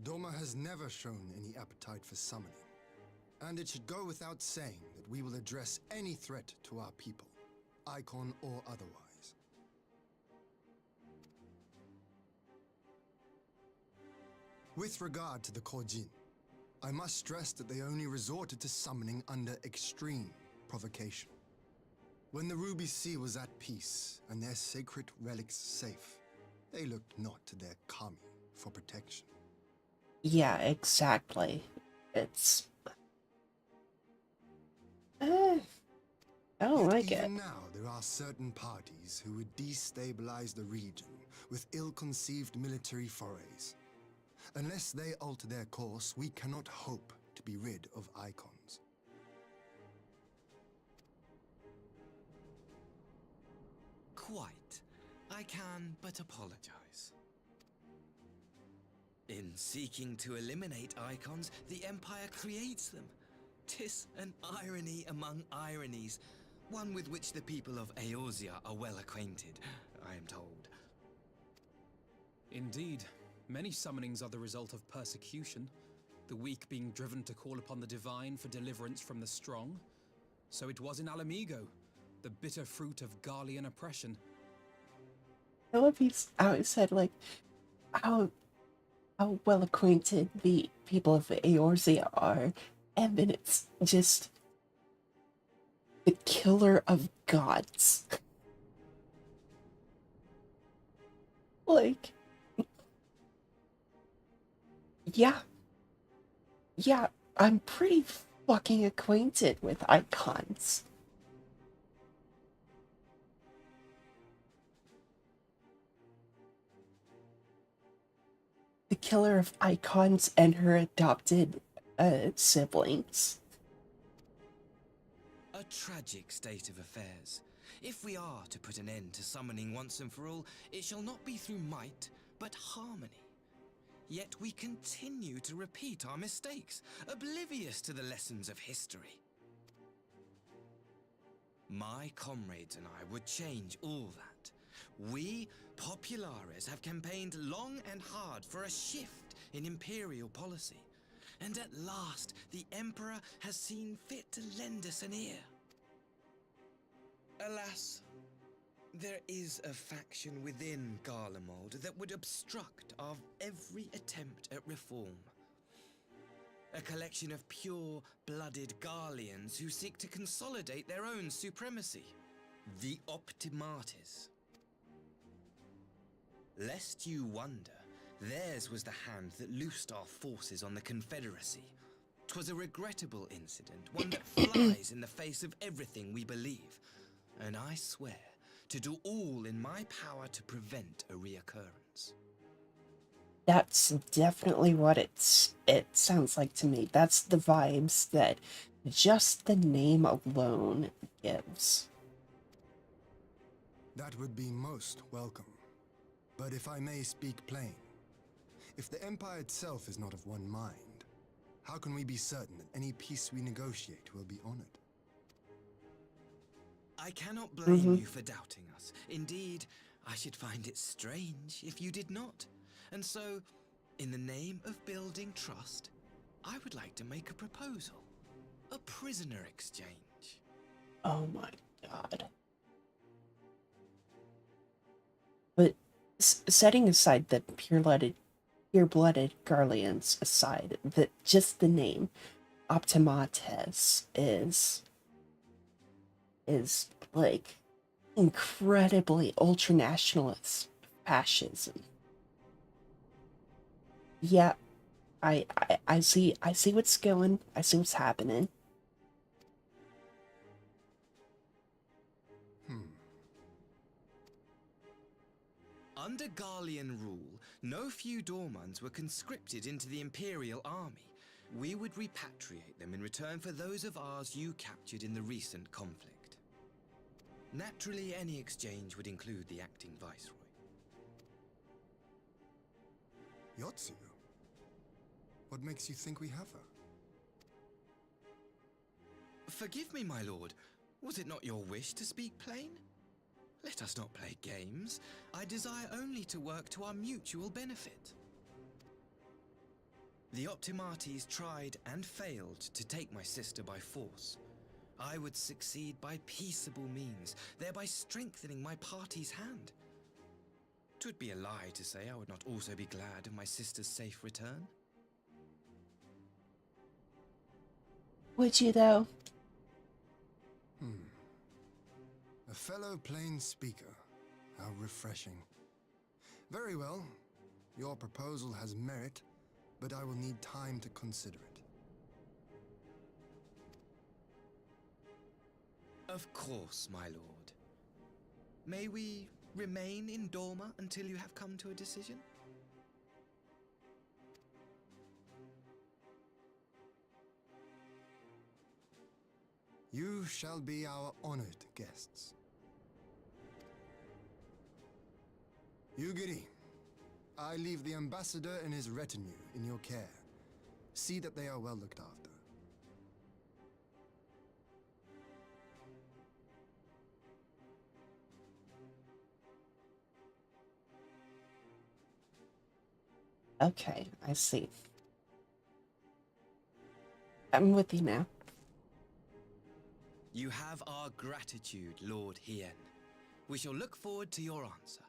Dorma has never shown any appetite for summoning, and it should go without saying that we will address any threat to our people, icon or otherwise. With regard to the Korjin, I must stress that they only resorted to summoning under extreme provocation. When the Ruby Sea was at peace and their sacred relics safe, they looked not to their kami for protection. Yeah, exactly. It's... I don't Yet like it. even now, there are certain parties who would destabilize the region with ill-conceived military forays. Unless they alter their course, we cannot hope to be rid of icons. Quite. I can but apologize. In seeking to eliminate icons, the Empire creates them. 'Tis an irony among ironies, one with which the people of Eorzea are well acquainted, I am told. Indeed, many summonings are the result of persecution, the weak being driven to call upon the divine for deliverance from the strong. So it was in Alamigo, the bitter fruit of Garlean oppression. I love how he said, like, how how well acquainted the people of Eorzea are, and then it's just the killer of gods. Like, yeah, yeah, I'm pretty fucking acquainted with icons. The killer of icons and her adopted siblings. A tragic state of affairs. If we are to put an end to summoning once and for all, it shall not be through might, but harmony. Yet we continue to repeat our mistakes, oblivious to the lessons of history. My comrades and I would change all that. We, Populares, have campaigned long and hard for a shift in imperial policy. And at last, the Emperor has seen fit to lend us an ear. Alas, there is a faction within Garlemald that would obstruct our every attempt at reform. A collection of pure-blooded Garleans who seek to consolidate their own supremacy. The Optimates. Lest you wonder, theirs was the hand that loosed our forces on the Confederacy. 'Twas a regrettable incident, one that flies in the face of everything we believe. And I swear to do all in my power to prevent a reoccurrence. That's definitely what it sounds like to me. That's the vibes that just the name alone gives. That would be most welcome. But if I may speak plain, if the Empire itself is not of one mind, how can we be certain that any peace we negotiate will be honored? I cannot blame you for doubting us. Indeed, I should find it strange if you did not. And so, in the name of building trust, I would like to make a proposal. A prisoner exchange. Oh my god. But setting aside the pure-blooded Garleans aside, that just the name Optimates is like incredibly ultranationalist fascism. Yeah, I see what's going. I see what's happening. Under Garlean rule, no few Dormans were conscripted into the Imperial Army. We would repatriate them in return for those of ours you captured in the recent conflict. Naturally, any exchange would include the acting viceroy. Yotsu? What makes you think we have her? Forgive me, my lord. Was it not your wish to speak plain? Let us not play games. I desire only to work to our mutual benefit. The Optimates tried and failed to take my sister by force. I would succeed by peaceable means, thereby strengthening my party's hand. 'Twould be a lie to say I would not also be glad of my sister's safe return. Would you, though? A fellow plain speaker. How refreshing. Very well. Your proposal has merit, but I will need time to consider it. Of course, my lord. May we remain in Dorma until you have come to a decision? You shall be our honored guests. Yugiri, I leave the ambassador and his retinue in your care. See that they are well looked after. Okay, I see. I'm with you now. You have our gratitude, Lord Hien. We shall look forward to your answer.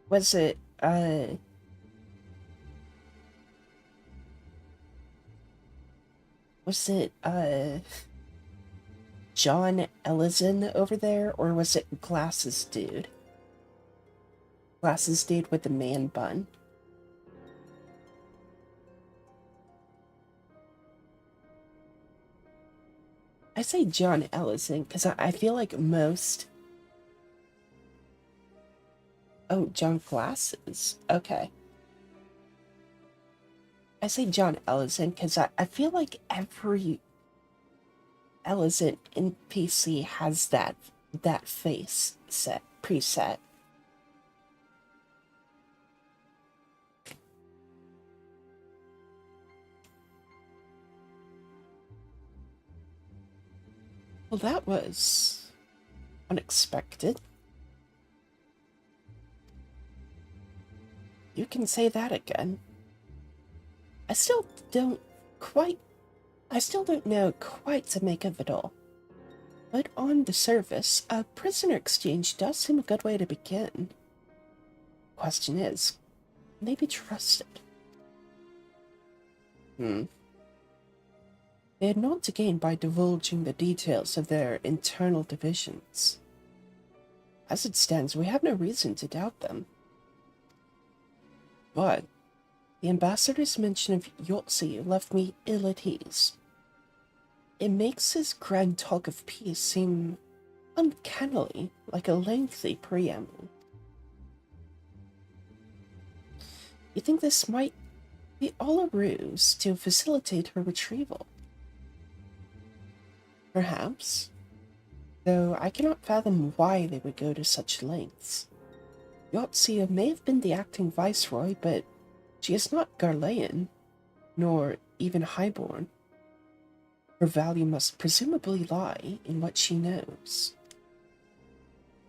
Was it, was it, John Ellison over there, or was it Glasses Dude? Glasses Dude with the man bun. I say John Ellison because I feel like most. Oh, John Glasses. Okay. I say John Ellison because I feel like every Ellison NPC has that face set preset. Well, that was unexpected. You can say that again. I still don't know quite to make of it all. But on the surface, a prisoner exchange does seem a good way to begin. Question is, can they be trusted? They had naught to gain by divulging the details of their internal divisions. As it stands, we have no reason to doubt them. But the ambassador's mention of Yotzi left me ill at ease. It makes his grand talk of peace seem uncannily like a lengthy preamble. You think this might be all a ruse to facilitate her retrieval? Perhaps, though I cannot fathom why they would go to such lengths. Yotzi may have been the acting viceroy, but she is not Garlean, nor even highborn. Her value must presumably lie in what she knows.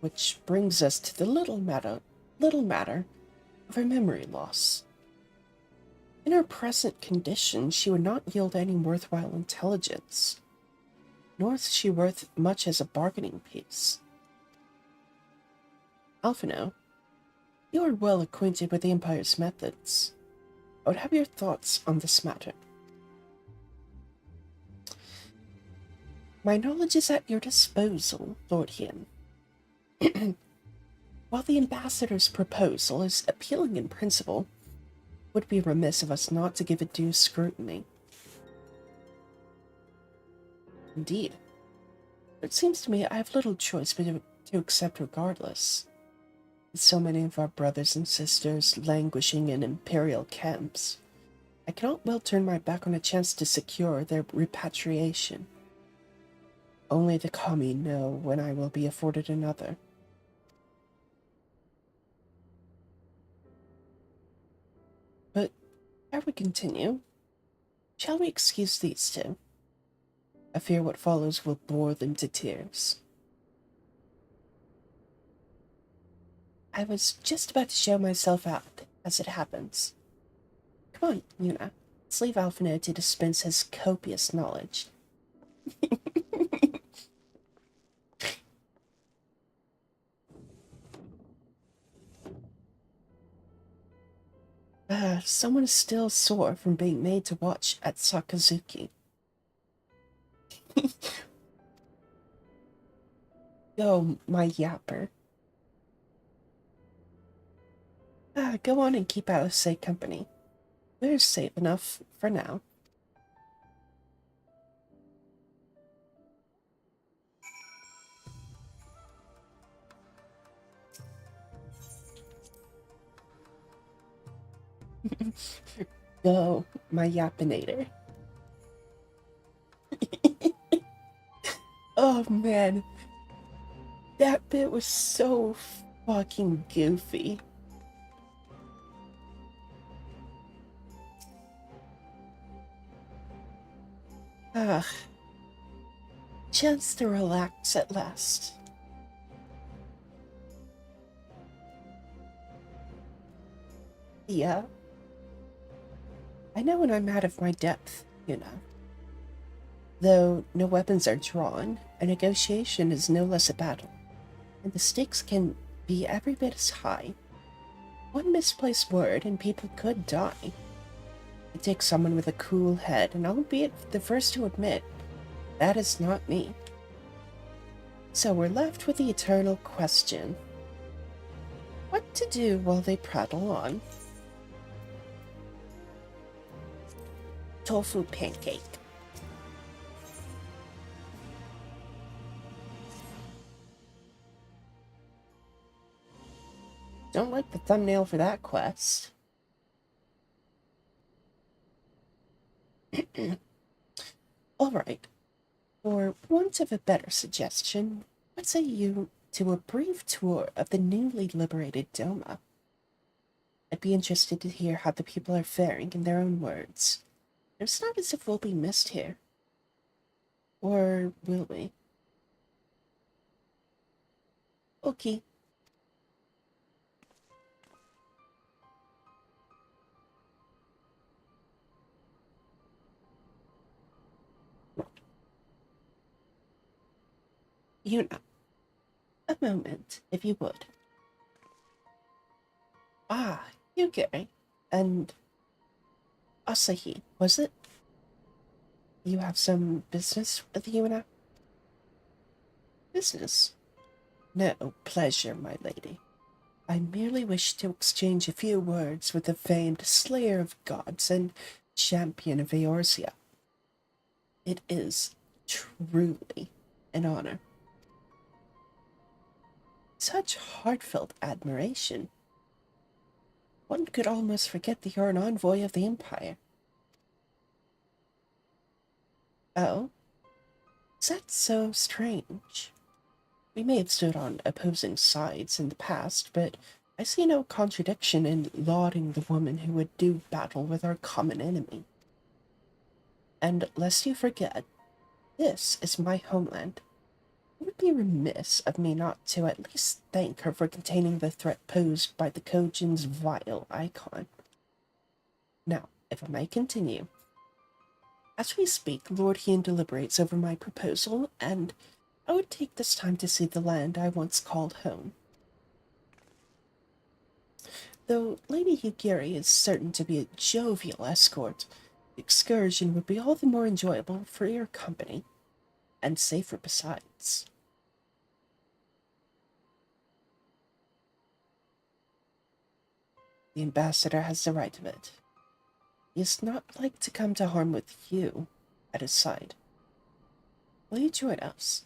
Which brings us to the little matter of her memory loss. In her present condition, she would not yield any worthwhile intelligence, nor is she worth much as a bargaining piece. Alphino, you are well acquainted with the Empire's methods. I would have your thoughts on this matter. My knowledge is at your disposal, Lord Hien. While the ambassador's proposal is appealing in principle, it would be remiss of us not to give it due scrutiny. Indeed, it seems to me I have little choice but to accept regardless. With so many of our brothers and sisters languishing in imperial camps, I cannot well turn my back on a chance to secure their repatriation. Only the kami know when I will be afforded another. But ere we continue, shall we excuse these two? I fear what follows will bore them to tears. I was just about to show myself out, as it happens. Come on, Yuna. Let's leave Alphino to dispense his copious knowledge. Someone is still sore from being made to watch at Sakazuki. Go, my yapper. Go on and keep Alice company. We're safe enough for now. Go, my yapinator. Oh man, that bit was so fucking goofy. Chance to relax at last. Yeah. I know when I'm out of my depth, you know. Though no weapons are drawn, a negotiation is no less a battle, and the stakes can be every bit as high. One misplaced word and people could die. It takes someone with a cool head, and I'll be the first to admit that is not me. So we're left with the eternal question. What to do while they prattle on? Tofu pancake. Don't like the thumbnail for that quest. Alright, for want of a better suggestion, what say you to a brief tour of the newly liberated Doma? I'd be interested to hear how the people are faring in their own words. It's not as if we'll be missed here. Or will we? Okay. You know, a moment, if you would. Ah, you Gary. And Asahi, was it? You have some business with Yuna? Business? No, pleasure, my lady. I merely wish to exchange a few words with the famed slayer of gods and champion of Eorzea. It is truly an honor. Such heartfelt admiration. One could almost forget that you're an envoy of the Empire. Oh? Is that so strange? We may have stood on opposing sides in the past, but I see no contradiction in lauding the woman who would do battle with our common enemy. And lest you forget, this is my homeland. It would be remiss of me not to at least thank her for containing the threat posed by the Kojin's vile icon. Now, if I may continue. As we speak, Lord Hien deliberates over my proposal, and I would take this time to see the land I once called home. Though Lady Yugiri is certain to be a jovial escort, the excursion would be all the more enjoyable for your company, and safer besides. The ambassador has the right of it. He is not like to come to harm with you at his side. Will you join us?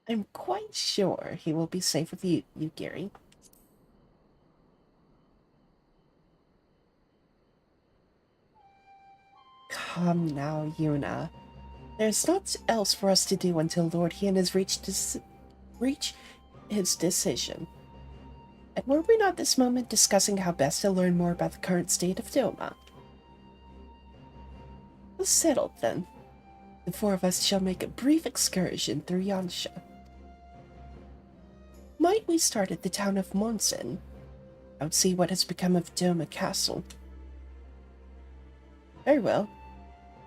I'm quite sure he will be safe with you, Gary. Come now, Yuna. There's naught else for us to do until Lord Hien has reached his decision. And were we not this moment discussing how best to learn more about the current state of Doma? Well, settled then. The four of us shall make a brief excursion through Yansha. Might we start at the town of Monsen? I would see what has become of Doma Castle. Very well,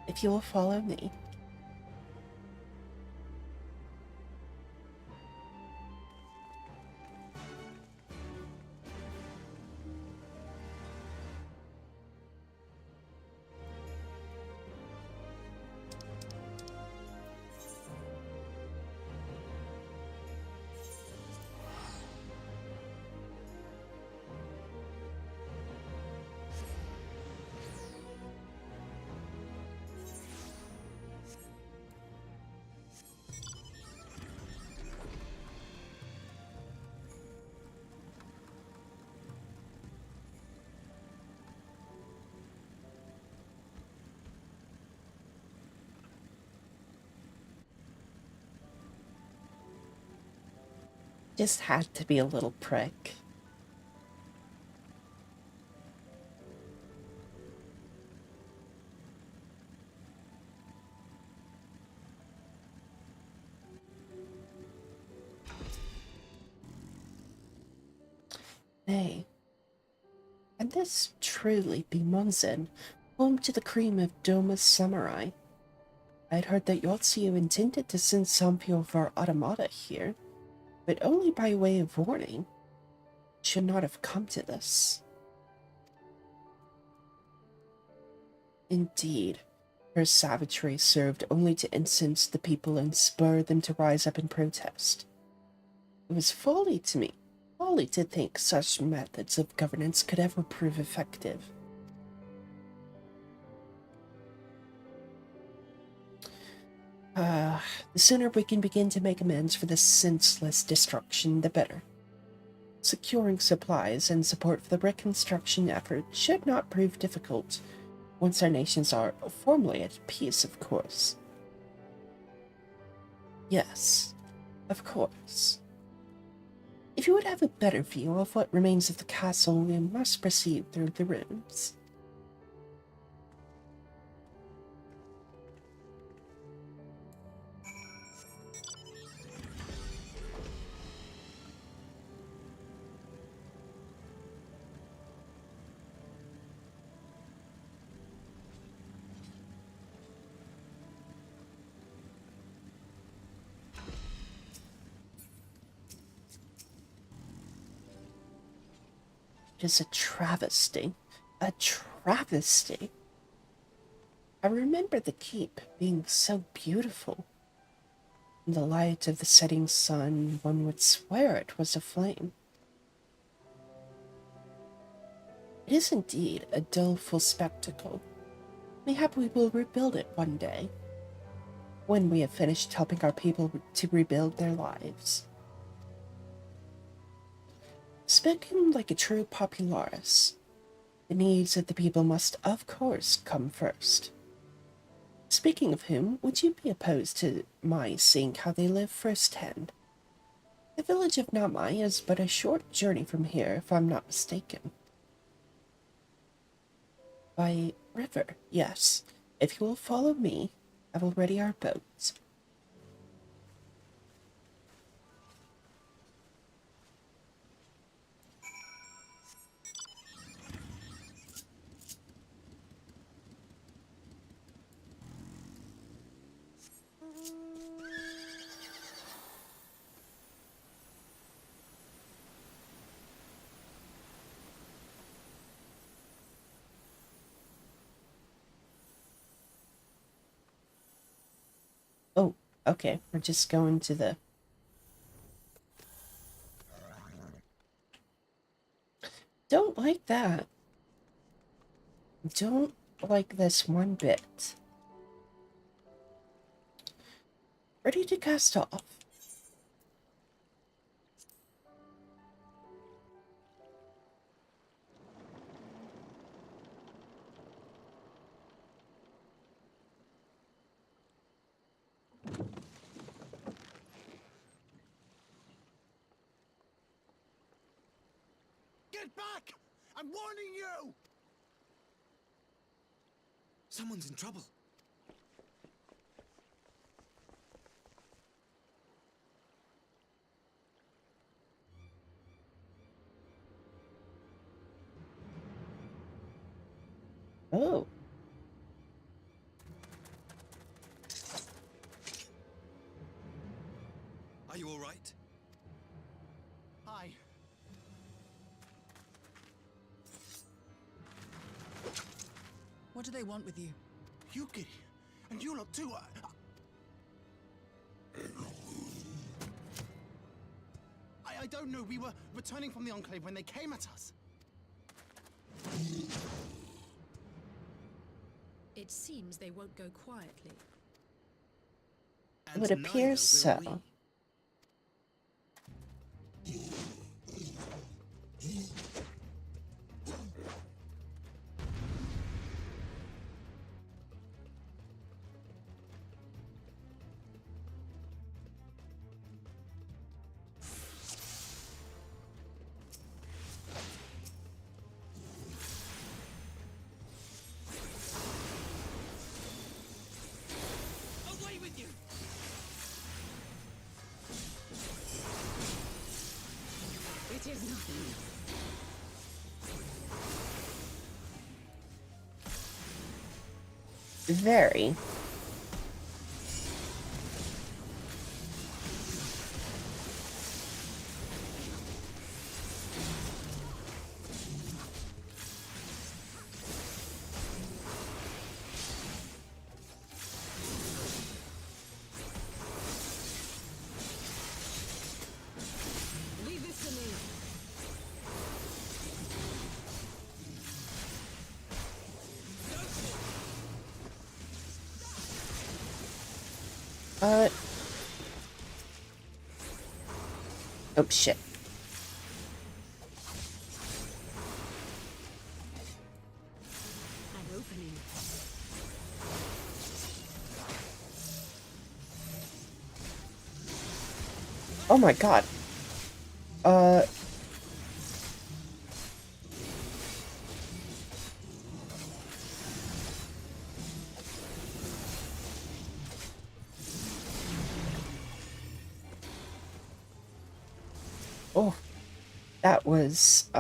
if you will follow me. Just had to be a little prick. Nay. And this truly be Monzen, home to the cream of Doma's samurai? I'd heard that Yotsuyu intended to send some few of our automata here, but only by way of warning. It should not have come to this. Indeed, her savagery served only to incense the people and spur them to rise up in protest. It was folly to think such methods of governance could ever prove effective. The sooner we can begin to make amends for this senseless destruction, the better. Securing supplies and support for the reconstruction effort should not prove difficult, once our nations are formally at peace, of course. Yes, of course. If you would have a better view of what remains of the castle, we must proceed through the rooms. It is a travesty. A travesty. I remember the keep being so beautiful. In the light of the setting sun, one would swear it was aflame. It is indeed a doleful spectacle. Mayhap we will rebuild it one day, when we have finished helping our people to rebuild their lives. Spoken like a true popularis, the needs of the people must, of course, come first. Speaking of whom, would you be opposed to my seeing how they live firsthand? The village of Namai is but a short journey from here, if I'm not mistaken. By river, yes. If you will follow me, I will ready our boats. Oh, okay, we're just going to the... Don't like that. Don't like this one bit. Ready to cast off. Get back! I'm warning you! Someone's in trouble. Oh. Are you all right? Hi. What do they want with you? Yuki, and you lot too. I don't know. We were returning from the Enclave when they came at us. It seems they won't go quietly. It would appear so. Away with you! It is nothing. Very. Leave this to me. Oh shit. An opening. Oh my god. Oh, that was, The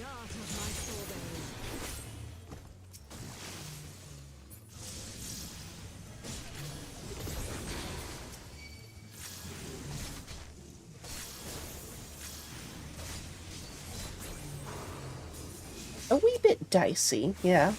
art of my forebears. a wee bit dicey, yeah.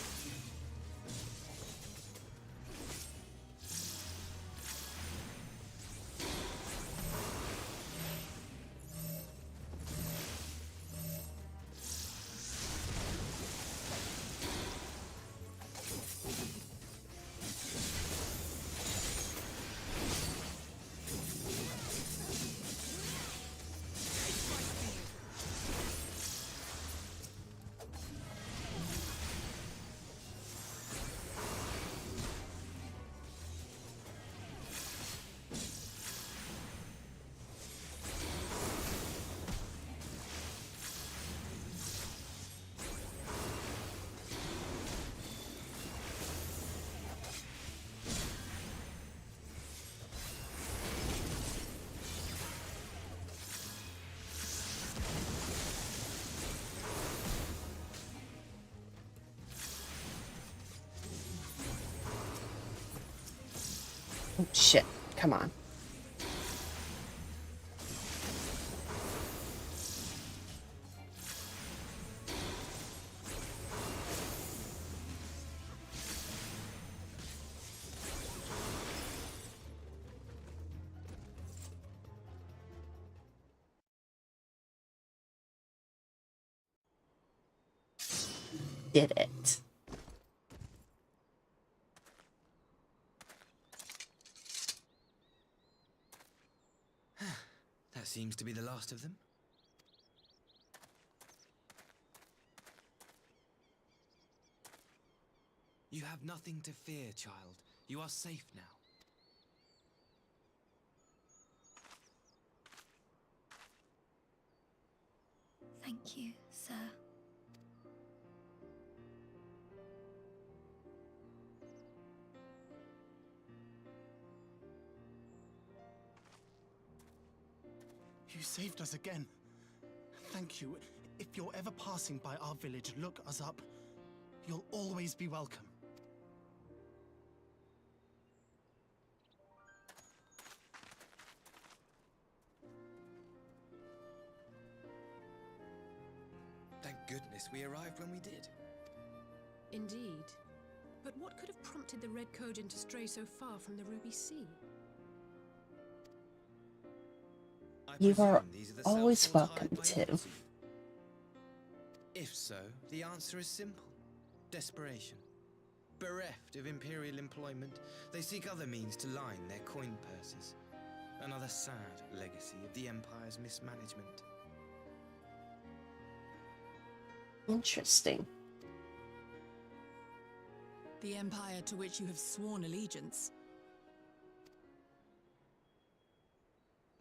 Oh shit, come on. Did it. That seems to be the last of them. You have nothing to fear, child. You are safe now. Thank you, sir. You saved us again. Thank you. If you're ever passing by our village, look us up. You'll always be welcome. Thank goodness we arrived when we did. Indeed. But what could have prompted the Red Kojin to stray so far from the Ruby Sea? I You are presume these are the always self-souls welcome hired by to. Yggdrasil. If so, the answer is simple. Desperation. Bereft of imperial employment, they seek other means to line their coin purses. Another sad legacy of the Empire's mismanagement. Interesting. The empire to which you have sworn allegiance.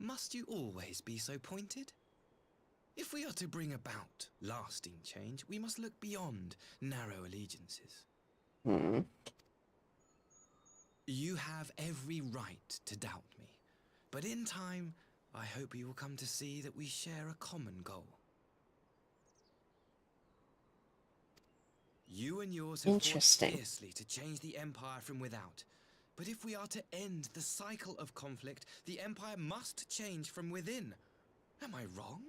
Must you always be so pointed? If we are to bring about lasting change, we must look beyond narrow allegiances. You have every right to doubt me, but in time, I hope you will come to see that we share a common goal. You and yours have fought Interesting. fiercely to change the Empire from without. But if we are to end the cycle of conflict, the Empire must change from within. Am I wrong?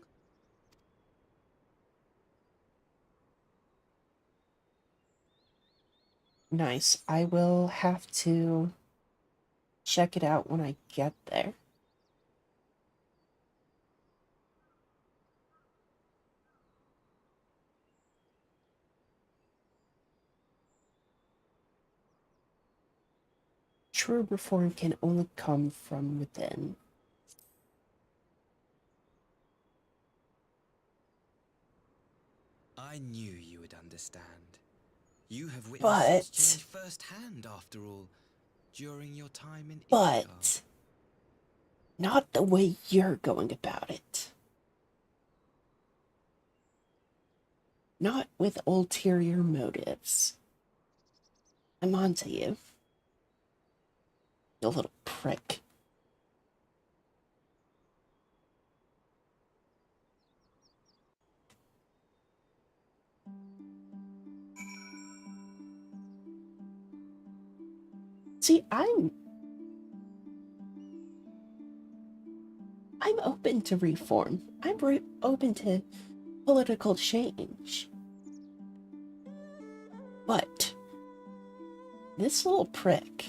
Nice. I will have to check it out when I get there. True reform can only come from within. I knew you would understand. You have witnessed But- such change firsthand, after all, during your time in But not the way you're going about it. Not with ulterior motives. I'm onto you. You little prick. See, I'm open to reform. I'm open to political change. But this little prick,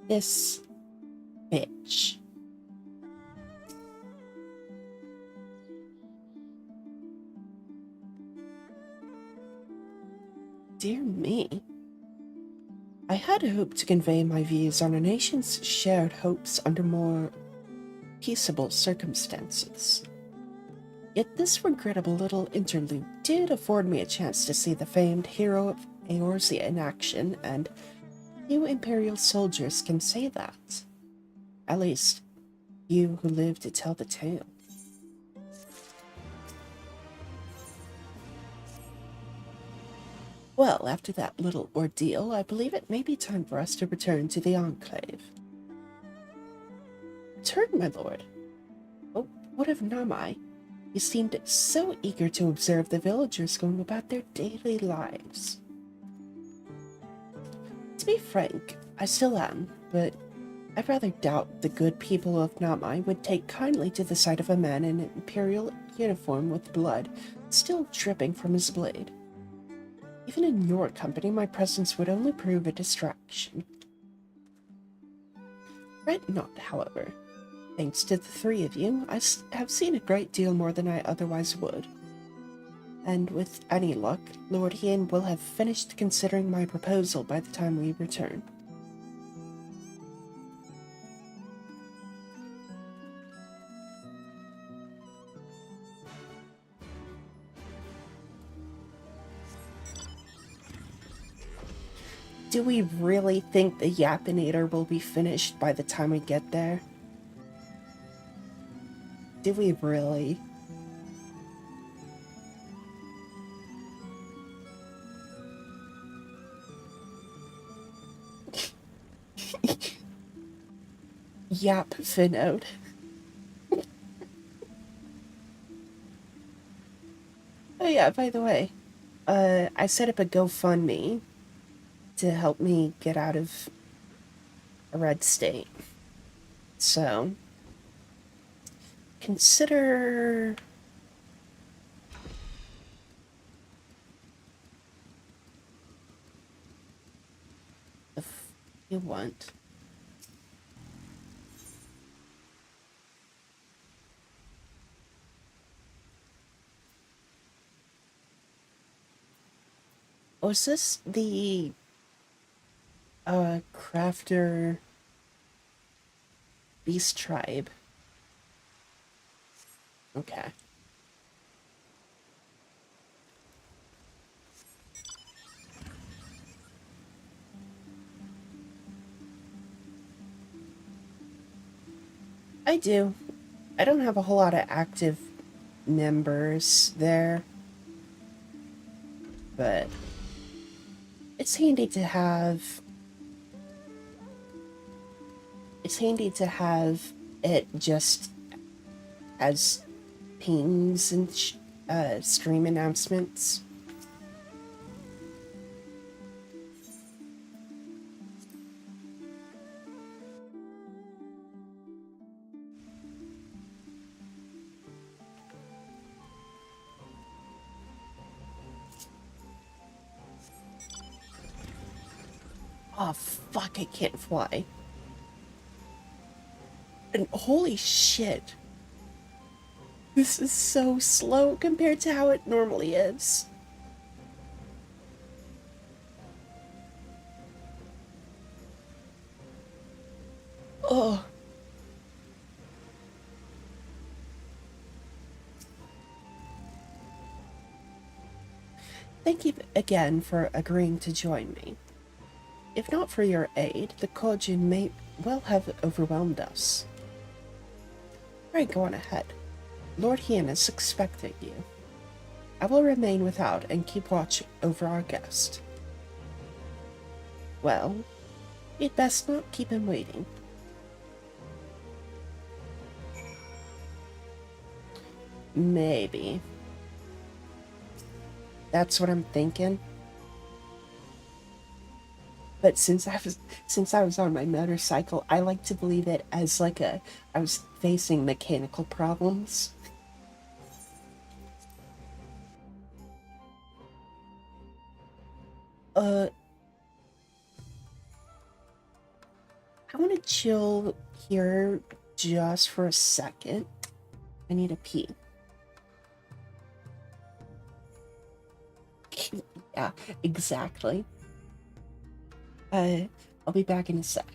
this bitch, dear me. I had hoped to convey my views on a nation's shared hopes under more peaceable circumstances. Yet this regrettable little interlude did afford me a chance to see the famed hero of Eorzea in action, and few Imperial soldiers can say that. At least, you who live to tell the tale. Well, after that little ordeal, I believe it may be time for us to return to the Enclave. Return, my lord? Oh, what of Namai? He seemed so eager to observe the villagers going about their daily lives. To be frank, I still am, but I rather doubt the good people of Namai would take kindly to the sight of a man in an Imperial uniform with blood still dripping from his blade. Even in your company, my presence would only prove a distraction. Fret not, however. Thanks to the three of you, I have seen a great deal more than I otherwise would. And with any luck, Lord Ian will have finished considering my proposal by the time we return. Do we really think the Yapinator will be finished by the time we get there? Do we really? Yap Finode. Oh yeah, by the way, I set up a GoFundMe to help me get out of a red state. So, consider if you want. Oh, is this the crafter beast tribe? Okay. I do. I don't have a whole lot of active members there, but it's handy to have It's handy to have it just as pings and stream announcements. Oh, fuck, I can't fly. And holy shit. This is so slow compared to how it normally is. Oh. Thank you again for agreeing to join me. If not for your aid, the Kojin may well have overwhelmed us. Alright, go on ahead. Lord Hien is expecting you. I will remain without and keep watch over our guest. Well, you'd best not keep him waiting. Maybe. That's what I'm thinking. But since I was on my motorcycle, I like to believe it as like I was facing mechanical problems. I want to chill here just for a second. I need a pee. Yeah, exactly. I'll be back in a sec.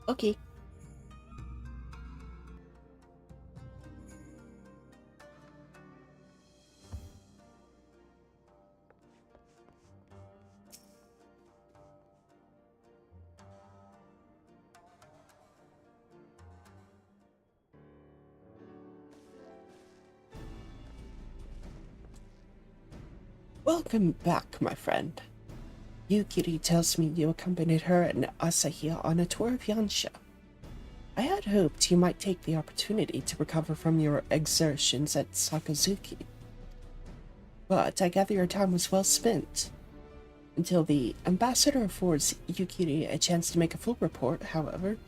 Okay. Welcome back, my friend. Yukiri tells me you accompanied her and Asahi on a tour of Yansha. I had hoped you might take the opportunity to recover from your exertions at Sakazuki. But I gather your time was well spent. Until the ambassador affords Yukiri a chance to make a full report, however,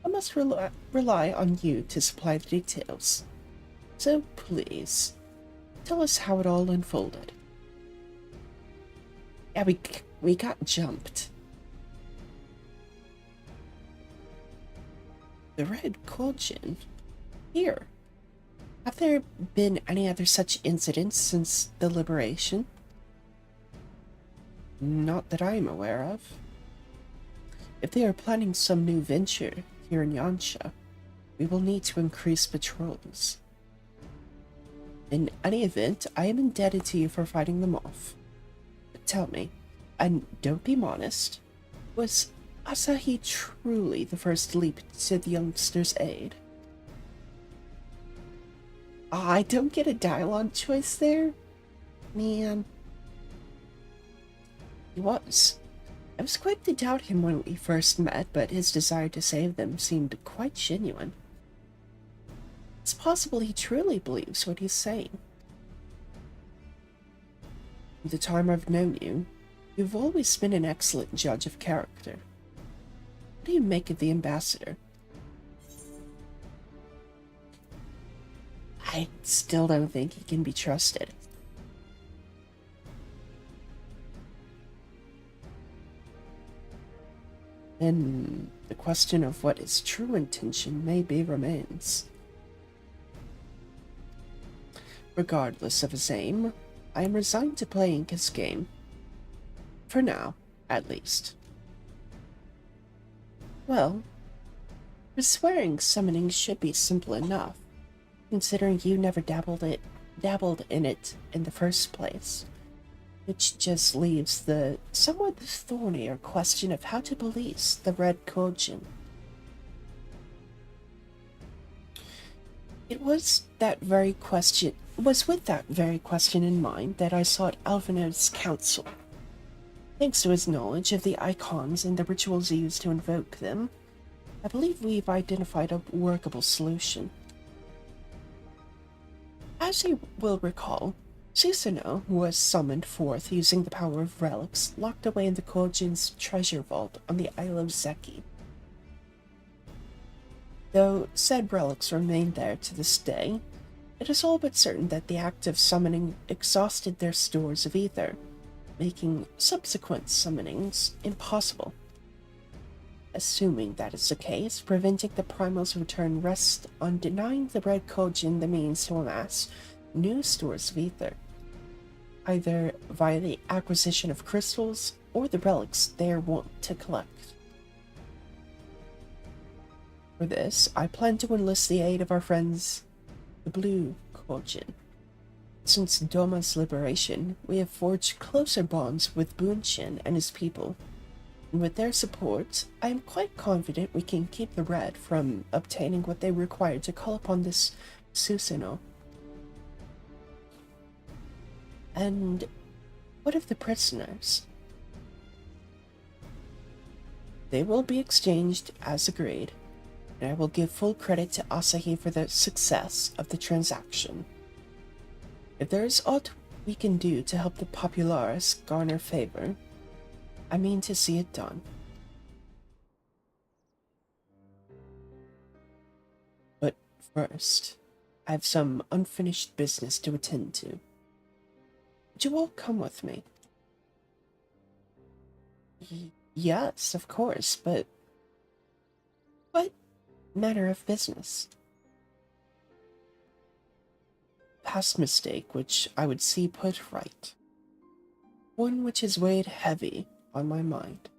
I must rely on you to supply the details. So please, tell us how it all unfolded. Yeah, we got jumped. The Red Cauldron? Here. Have there been any other such incidents since the liberation? Not that I am aware of. If they are planning some new venture here in Yansha, we will need to increase patrols. In any event, I am indebted to you for fighting them off. But tell me, and don't be modest, was Asahi truly the first to leap to the youngster's aid? I don't get a dialogue choice there? Man. He was. I was quick to doubt him when we first met, but his desire to save them seemed quite genuine. It's possible he truly believes what he's saying. The time I've known you, you've always been an excellent judge of character. What do you make of the ambassador? I still don't think he can be trusted. Then the question of what his true intention maybe remains. Regardless of his aim, I am resigned to playing his game. For now, at least. Well, swearing summoning should be simple enough, considering you never dabbled in it in the first place. Which just leaves the somewhat thornier question of how to police the Red Cauldron. It was with that very question in mind that I sought Alvino's counsel. Thanks to his knowledge of the icons and the rituals used to invoke them, I believe we've identified a workable solution. As you will recall, Susanoo was summoned forth using the power of relics locked away in the Cauldron's treasure vault on the Isle of Zeki. Though said relics remain there to this day, it is all but certain that the act of summoning exhausted their stores of ether, making subsequent summonings impossible. Assuming that is the case, preventing the Primal's return rests on denying the Red Cauldron the means to amass new stores of ether, either via the acquisition of crystals or the relics they are wont to collect. For this, I plan to enlist the aid of our friends, the Blue Cauldron. Since Doma's liberation, we have forged closer bonds with Bunshin and his people, and with their support, I am quite confident we can keep the Red from obtaining what they require to call upon this Susanoo. And what of the prisoners? They will be exchanged as agreed, and I will give full credit to Asahi for the success of the transaction. If there is aught we can do to help the populares garner favor, I mean to see it done. But first, I have some unfinished business to attend to. Would you all come with me? Yes, of course, but what matter of business? Past mistake which I would see put right. One which has weighed heavy on my mind.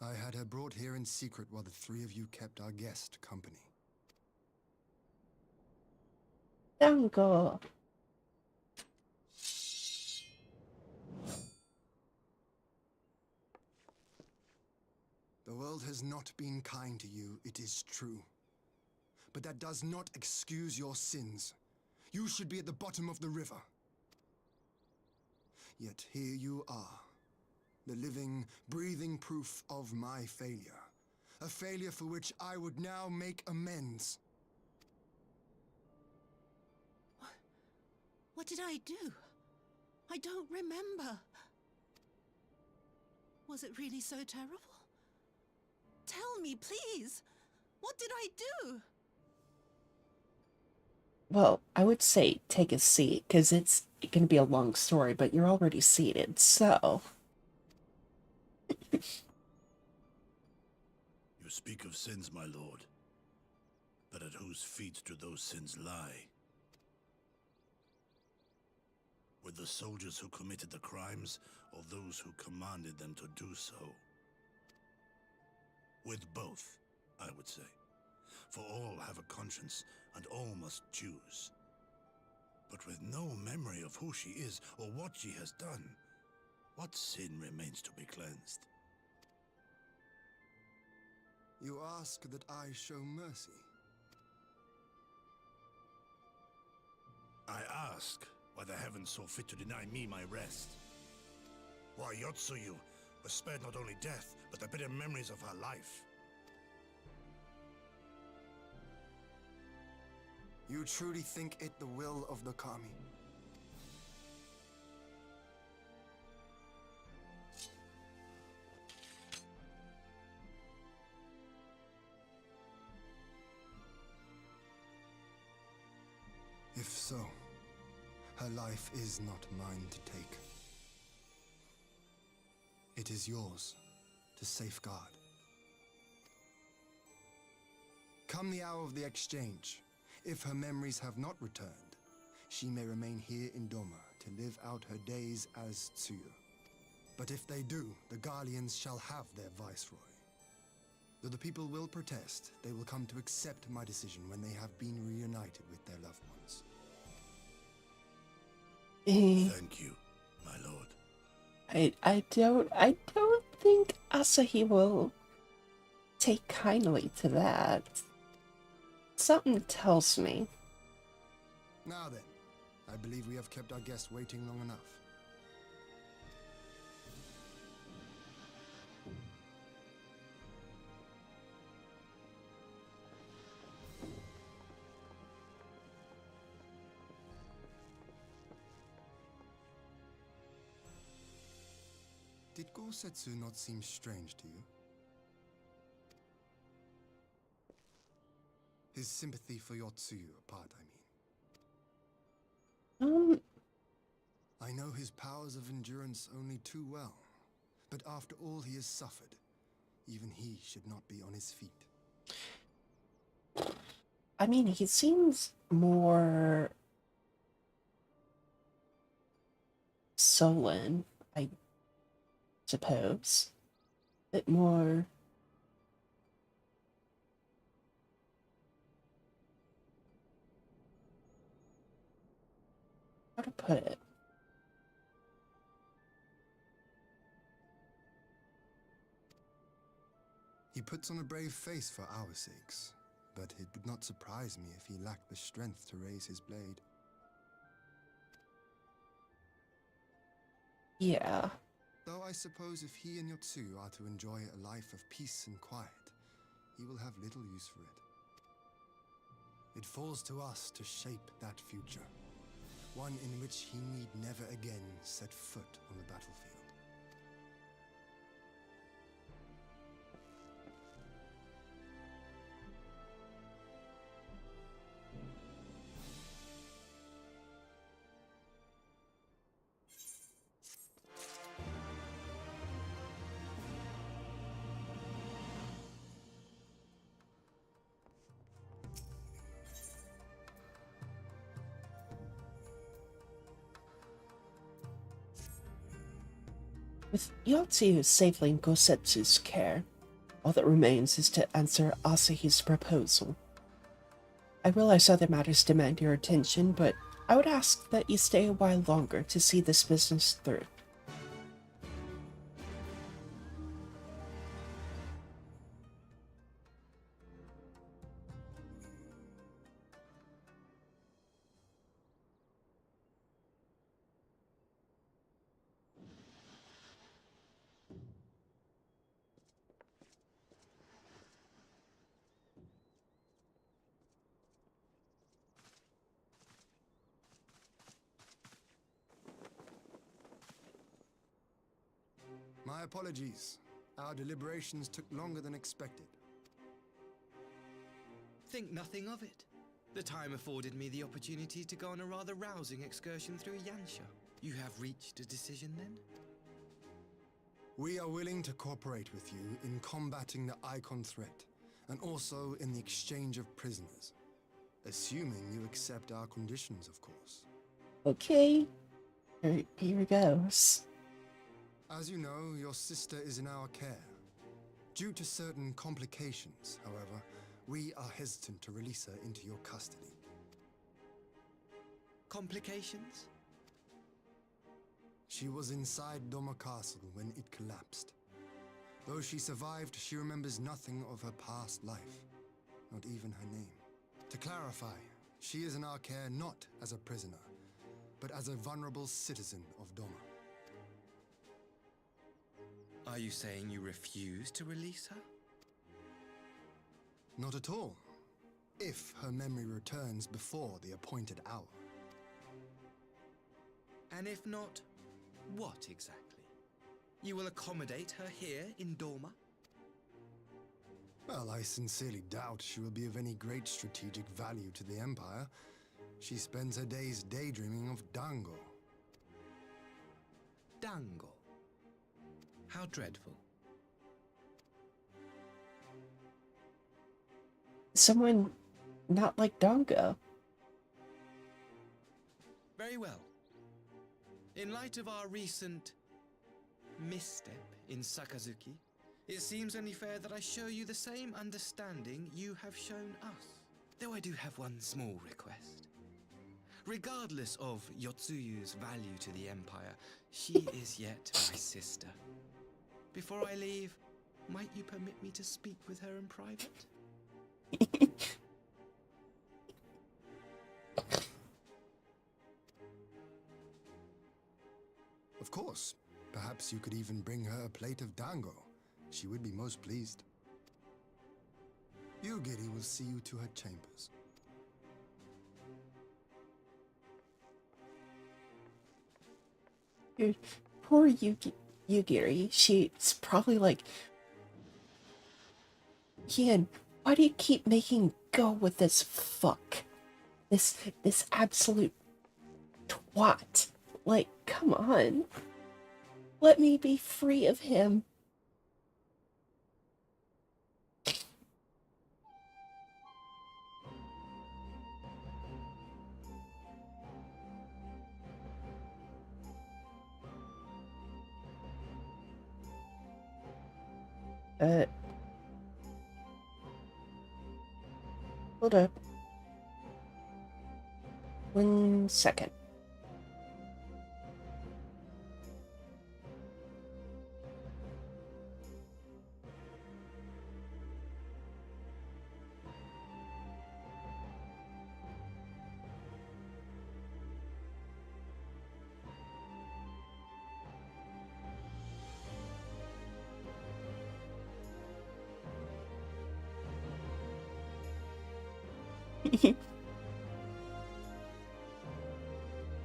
I had her brought here in secret while the three of you kept our guest company. Dango. The world has not been kind to you, it is true. But that does not excuse your sins. You should be at the bottom of the river. Yet here you are, the living, breathing proof of my failure. A failure for which I would now make amends. What did I do? I don't remember. Was it really so terrible? Tell me, please. What did I do? Well, I would say take a seat, because it's going to be a long story, but you're already seated, so... You speak of sins, my lord. But at whose feet do those sins lie? With the soldiers who committed the crimes, or those who commanded them to do so? With both, I would say. For all have a conscience, and all must choose. But with no memory of who she is, or what she has done, what sin remains to be cleansed? You ask that I show mercy. I ask why the heavens saw fit to deny me my rest. Why Yotsuyu was spared not only death, but the bitter memories of her life. You truly think it the will of the Kami? If so, her life is not mine to take. It is yours to safeguard. Come the hour of the exchange, if her memories have not returned, she may remain here in Doma to live out her days as Tsuyu. But if they do, the Garleans shall have their viceroy. Though the people will protest, they will come to accept my decision when they have been reunited with their loved ones. Thank you, my lord. I don't think Asahi will take kindly to that. Something tells me. Now then, I believe we have kept our guest waiting long enough. Did Gosetsu not seem strange to you? His sympathy for Yotsuyu apart, I mean. I know his powers of endurance only too well, but after all he has suffered, even he should not be on his feet. I mean, he seems more sullen, I suppose. A bit more... how to put it? He puts on a brave face for our sakes, but it would not surprise me if he lacked the strength to raise his blade. Yeah. Though I suppose if he and Yotsuyu are to enjoy a life of peace and quiet, he will have little use for it. It falls to us to shape that future, one in which he need never again set foot on the battlefield. With Yotsuyu safely in Gosetsu's care, All that remains is to answer Asahi's proposal. I realize other matters demand your attention, but I would ask that you stay a while longer to see this business through. My apologies. Our deliberations took longer than expected. Think nothing of it. The time afforded me the opportunity to go on a rather rousing excursion through Yansha. You have reached a decision then? We are willing to cooperate with you in combating the Icon threat, and also in the exchange of prisoners. Assuming you accept our conditions, of course. Okay. Here goes. As you know, your sister is in our care. Due to certain complications, however, we are hesitant to release her into your custody. Complications? She was inside Doma Castle when it collapsed. Though she survived, she remembers nothing of her past life, not even her name. To clarify, she is in our care not as a prisoner, but as a vulnerable citizen of Doma. Are you saying you refuse to release her? Not at all. If her memory returns before the appointed hour. And if not, what exactly? You will accommodate her here in Doma? Well, I sincerely doubt she will be of any great strategic value to the Empire. She spends her days daydreaming of Dango. Dango? How dreadful. Someone not like Dango. Very well. In light of our recent misstep in Sakazuki, it seems only fair that I show you the same understanding you have shown us. Though I do have one small request. Regardless of Yotsuyu's value to the Empire, she is yet my sister. Before I leave, might you permit me to speak with her in private? Of course. Perhaps you could even bring her a plate of dango. She would be most pleased. Yugiri will see you to her chambers. Dude, poor Yugiri. She's probably like, Ian, why do you keep making go with this fuck? This absolute twat. Like, come on. Let me be free of him. Hold up. 1 second.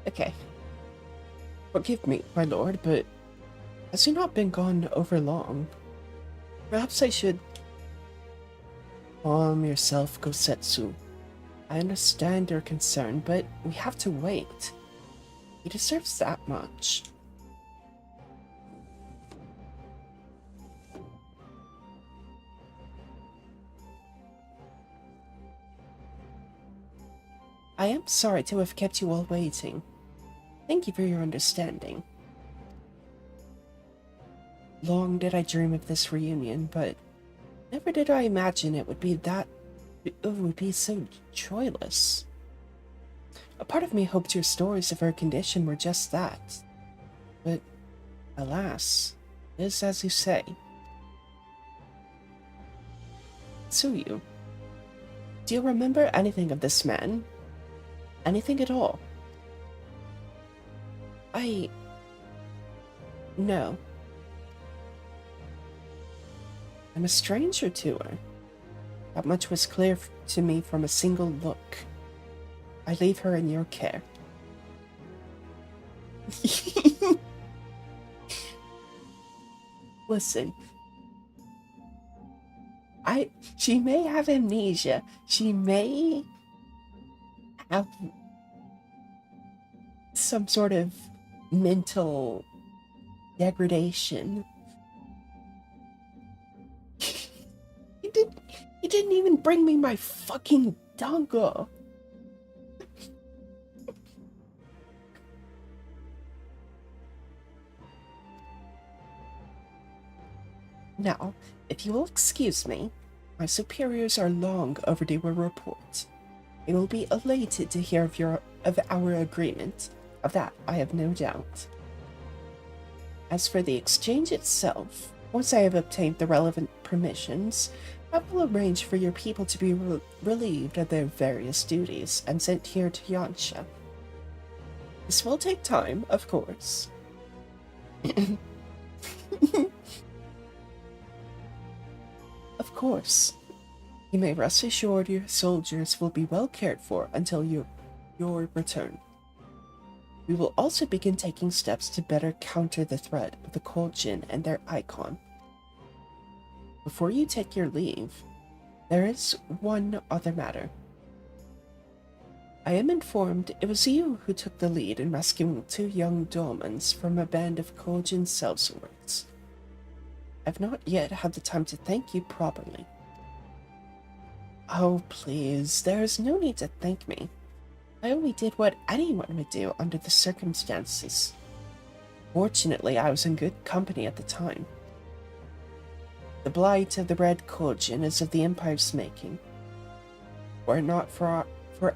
Okay. Forgive me, my lord, but has he not been gone over long? Perhaps I should... Calm yourself, Gosetsu. I understand your concern, but we have to wait. He deserves that much. I am sorry to have kept you all waiting. Thank you for your understanding. Long did I dream of this reunion, but Never did I imagine it would be so joyless. A part of me hoped your stories of her condition were just that. But, alas, it is as you say. Tsuyu, do you remember anything of this man? Anything at all? No. I'm a stranger to her. That much was clear to me from a single look. I leave her in your care. Listen. She may have amnesia. She may have some sort of mental degradation. You didn't even bring me my fucking dongo. Now, if you will excuse me, my superiors are long overdue a report. They will be elated to hear of our agreement. Of that, I have no doubt. As for the exchange itself, once I have obtained the relevant permissions, I will arrange for your people to be relieved of their various duties and sent here to Yansha. This will take time, of course. Of course. You may rest assured your soldiers will be well cared for until your return. We will also begin taking steps to better counter the threat of the Cold Jinn and their icon. Before you take your leave, there is one other matter. I am informed it was you who took the lead in rescuing 2 young Dolmens from a band of Cold Jinn sellswords. I've not yet had the time to thank you properly. Oh, please, there is no need to thank me. I only did what anyone would do under the circumstances. Fortunately, I was in good company at the time. The blight of the Red Kojin is of the Empire's making. Were it not for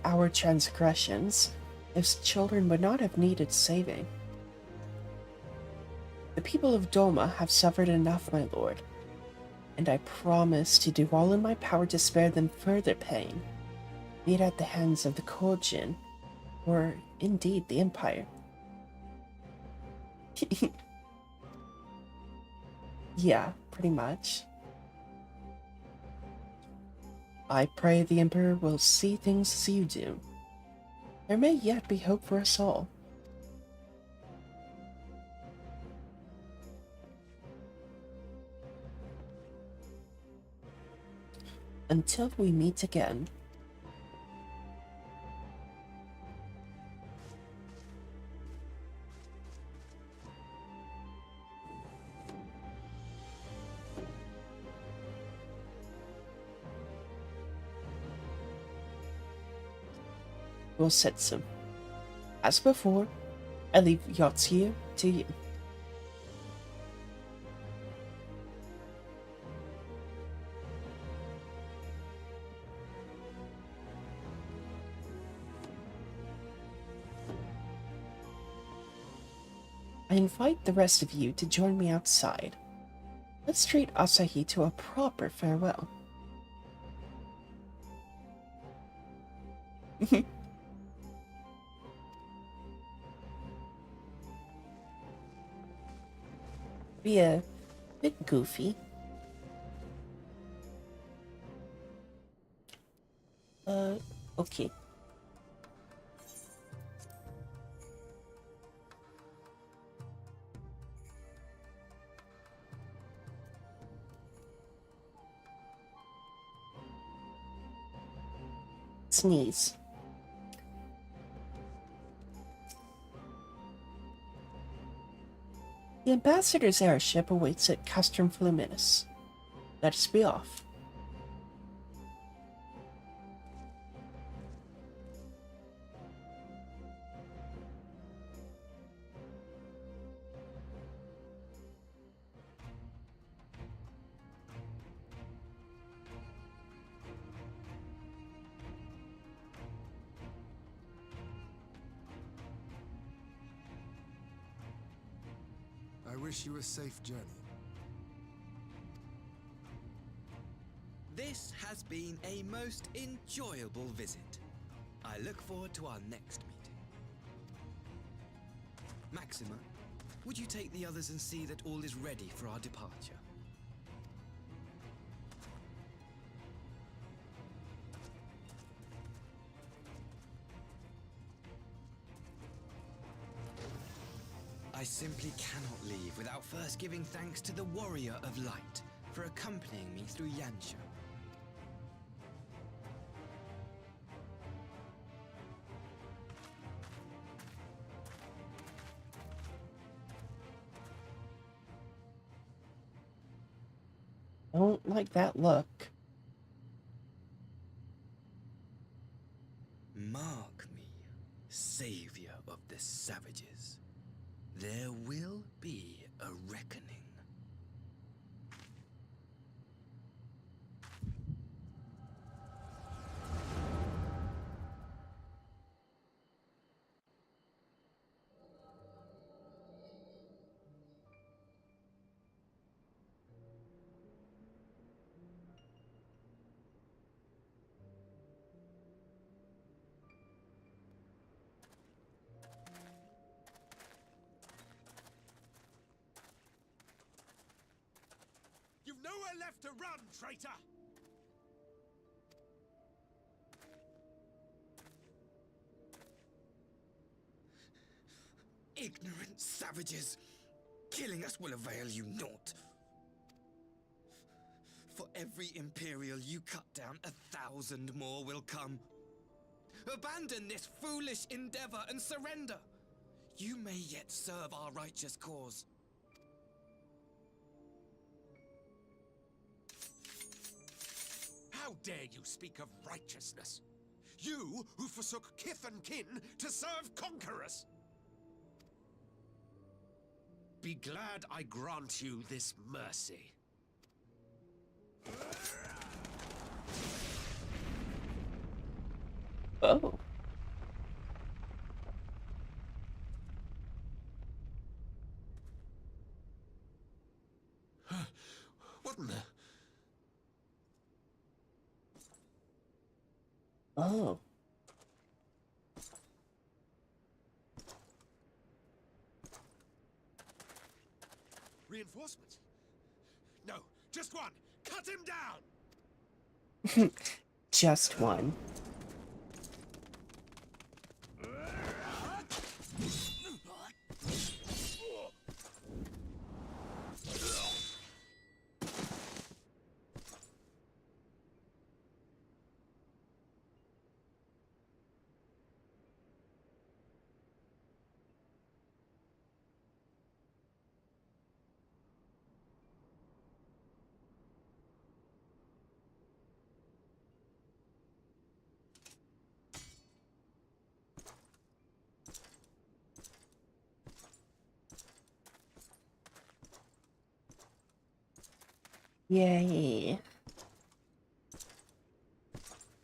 our transgressions, its children would not have needed saving. The people of Doma have suffered enough, my lord, and I promise to do all in my power to spare them further pain, be it at the hands of the Kojin, or indeed the Empire. Yeah, pretty much. I pray the Emperor will see things as you do. There may yet be hope for us all. Until we meet again. We'll set some. As before, I leave Yotsuyu to you. I invite the rest of you to join me outside. Let's treat Asahi to a proper farewell. Be a bit goofy. Okay. Sneeze. The ambassador's airship awaits at Castrum Fluminus. Let us be off. I wish you a safe journey. This has been a most enjoyable visit. I look forward to our next meeting. Maxima, would you take the others and see that all is ready for our departure? I simply cannot leave without first giving thanks to the Warrior of Light for accompanying me through Yansha. Don't like that look. Mark me, savior of the savages. There will be a reckoning. You've nowhere left to run, traitor! Ignorant savages! Killing us will avail you naught. For every Imperial you cut down, 1,000 more will come. Abandon this foolish endeavor and surrender. You may yet serve our righteous cause. How dare you speak of righteousness? You who forsook kith and kin to serve conquerors! Be glad I grant you this mercy. Oh. What in the... Oh. Reinforcements? No, just one! Cut him down! Just one. Yay.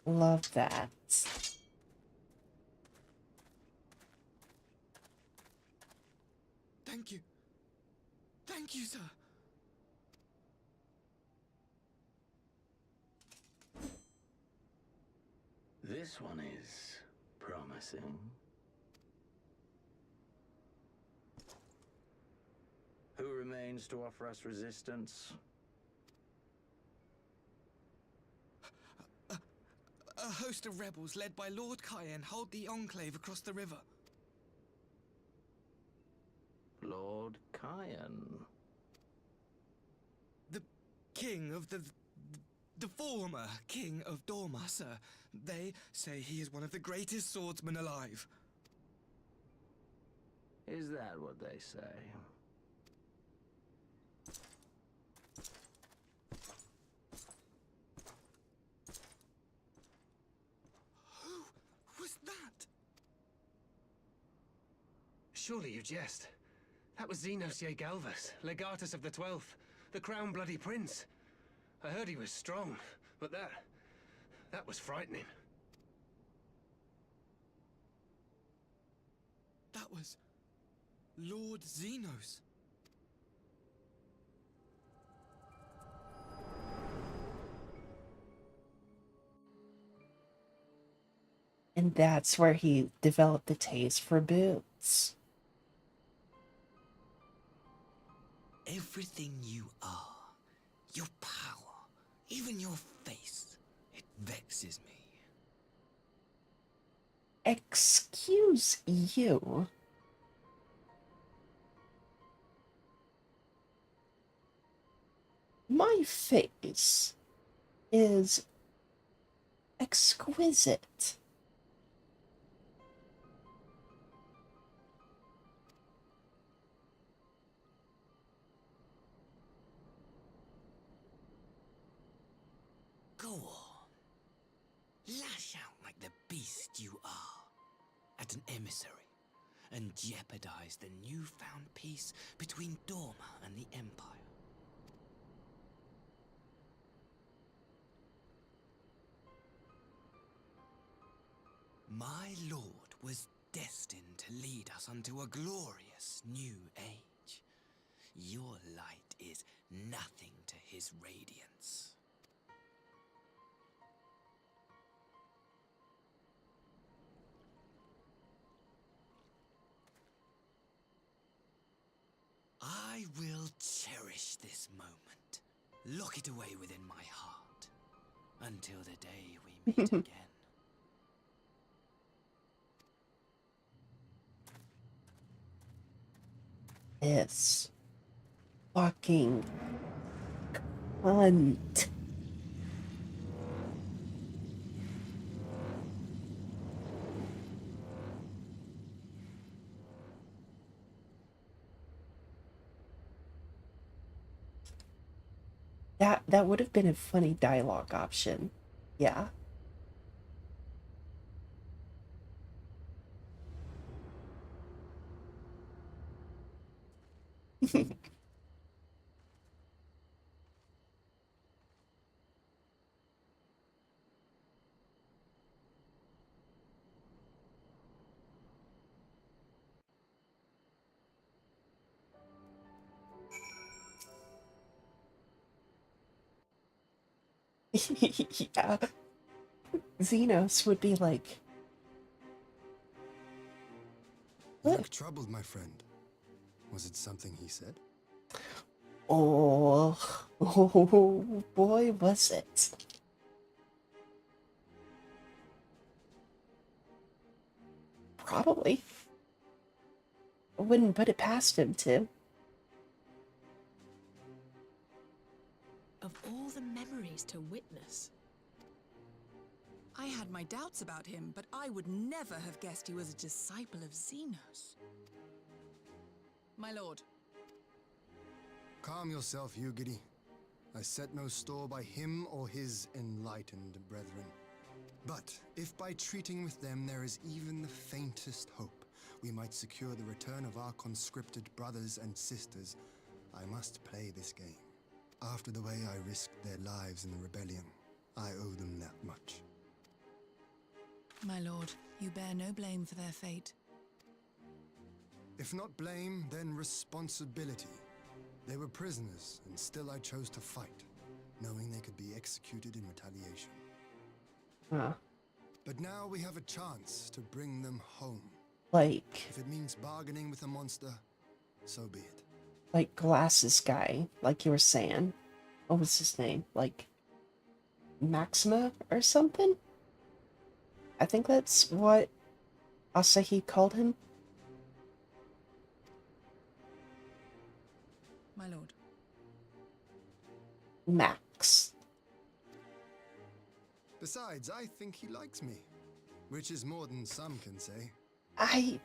Love that. Thank you. Thank you, sir. This one is promising. Who remains to offer us resistance? A host of rebels led by Lord Cayenne hold the Enclave across the river. Lord Cayenne. The king of the former king of Dorma, sir. They say he is one of the greatest swordsmen alive. Is that what they say? Who was that? Surely you jest. That was Xenos Galvus, legatus of the 12th, the Crown Bloody Prince. I heard he was strong, but that was frightening. That was Lord Xenos. And that's where he developed the taste for boots. Everything you are, your power, even your face, it vexes me. Excuse you. My face is exquisite. Go on. Lash out like the beast you are at an emissary and jeopardize the newfound peace between Dorma and the Empire. My lord was destined to lead us unto a glorious new age. Your light is nothing to his radiance. I will cherish this moment, lock it away within my heart, until the day we meet again. This fucking cunt. That would have been a funny dialogue option. Yeah. Yeah. Xenos would be like, You look troubled, my friend. Was it something he said? oh boy, was it. Probably. I wouldn't put it past him to. Of all the memories to witness. I had my doubts about him, but I would never have guessed he was a disciple of Xenos. My lord. Calm yourself, Ugidi. I set no store by him or his enlightened brethren. But if by treating with them there is even the faintest hope, we might secure the return of our conscripted brothers and sisters, I must play this game. After the way I risked their lives in the rebellion, I owe them that much. My lord, you bear no blame for their fate. If not blame, then responsibility. They were prisoners, and still I chose to fight, knowing they could be executed in retaliation. Huh. But now we have a chance to bring them home. Like... If it means bargaining with a monster, so be it. Like glasses guy, like you were saying. What was his name? Like... Maxima or something? I think that's what Asahi called him. My lord. Max. Besides, I think he likes me, which is more than some can say. I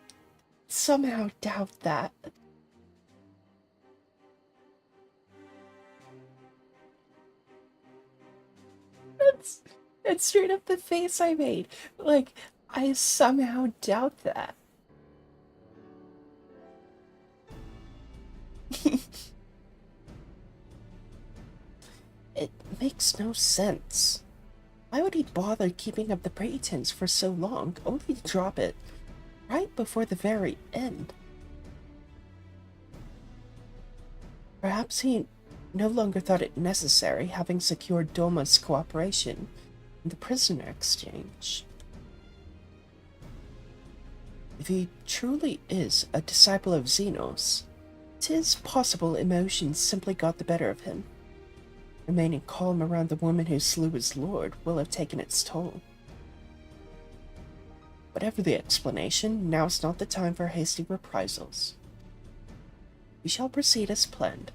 somehow doubt that. That's straight up the face I made. Like, I somehow doubt that. It makes no sense. Why would he bother keeping up the pretense for so long, only to drop it right before the very end? Perhaps he no longer thought it necessary, having secured Doma's cooperation in the prisoner exchange. If he truly is a disciple of Xenos, 'tis possible emotions simply got the better of him. Remaining calm around the woman who slew his lord will have taken its toll. Whatever the explanation, now's not the time for hasty reprisals. We shall proceed as planned.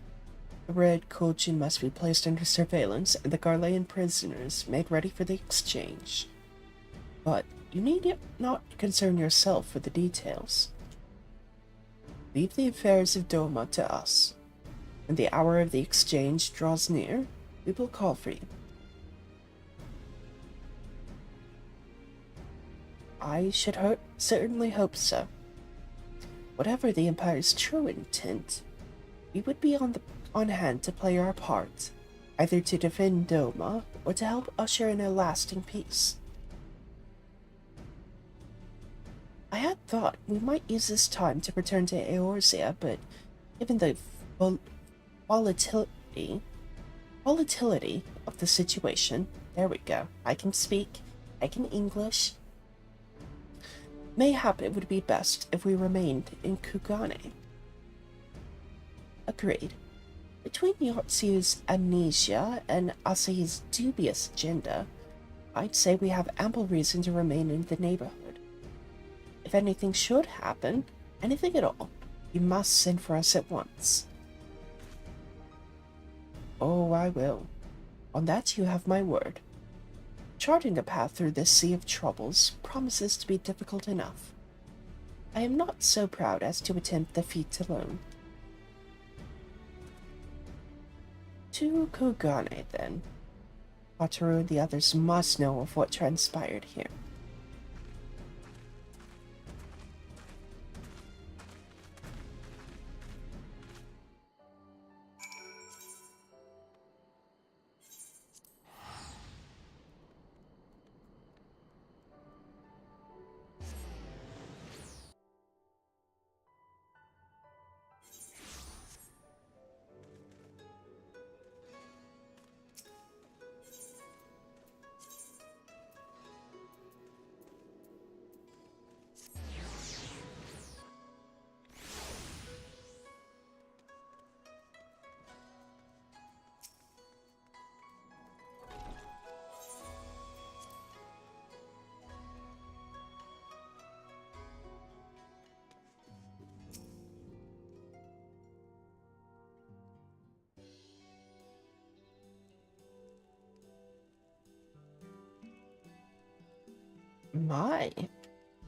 The Red Kojin must be placed under surveillance and the Garlean prisoners made ready for the exchange. But you need not concern yourself with the details. Leave the affairs of Doma to us. When the hour of the exchange draws near, we will call for you. I should certainly hope so. Whatever the Empire's true intent, we would be on hand to play our part, either to defend Doma or to help usher in a lasting peace. I had thought we might use this time to return to Eorzea, but given the volatility of the situation, there we go. I can speak, I can English. Mayhap it would be best if we remained in Kugane. Agreed. Between Yotsu's amnesia and Asahi's dubious agenda, I'd say we have ample reason to remain in the neighborhood. If anything should happen, anything at all, you must send for us at once. Oh, I will. On that you have my word. Charting a path through this sea of troubles promises to be difficult enough. I am not so proud as to attempt the feat alone. To Kugane, then. Wataru and the others must know of what transpired here. My,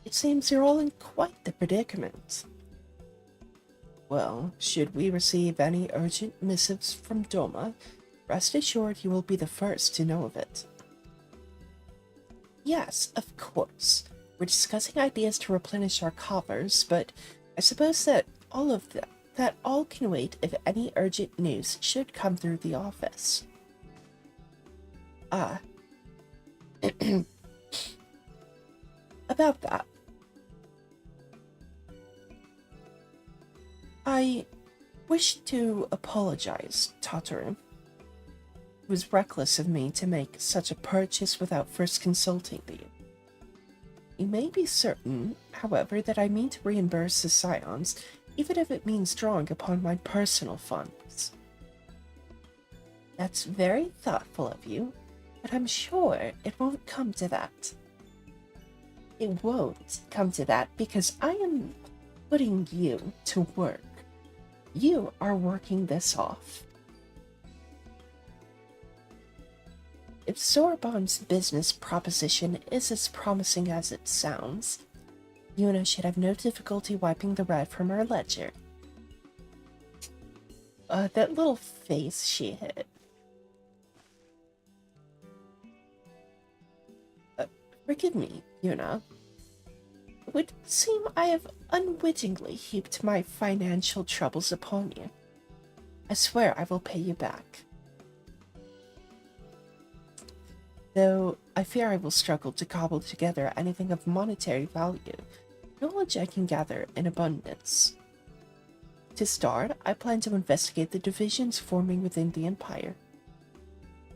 it seems you're all in quite the predicament. Well, should we receive any urgent missives from Doma, rest assured you will be the first to know of it. Yes, of course. We're discussing ideas to replenish our coffers, but I suppose that all can wait if any urgent news should come through the office. About that. I wish to apologize, Tataru. It was reckless of me to make such a purchase without first consulting you. You may be certain, however, that I mean to reimburse the Scions, even if it means drawing upon my personal funds. That's very thoughtful of you, but I'm sure it won't come to that. It won't come to that because I am putting you to work. You are working this off. If Sorbonne's business proposition is as promising as it sounds, Yuna should have no difficulty wiping the red from her ledger. That little face she hit. Forgive me, Yuna. It would seem I have unwittingly heaped my financial troubles upon you. I swear I will pay you back. Though I fear I will struggle to cobble together anything of monetary value, knowledge I can gather in abundance. To start, I plan to investigate the divisions forming within the Empire.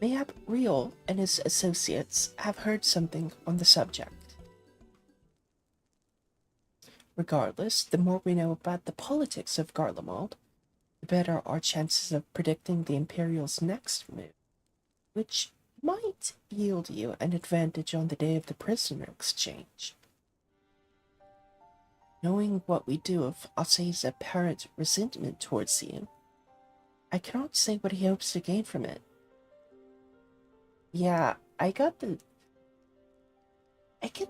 Mayhap Riol and his associates have heard something on the subject. Regardless, the more we know about the politics of Garlemald, the better our chances of predicting the Imperial's next move, which might yield you an advantage on the day of the prisoner exchange. Knowing what we do of Asei's apparent resentment towards you, I cannot say what he hopes to gain from it. Yeah, I get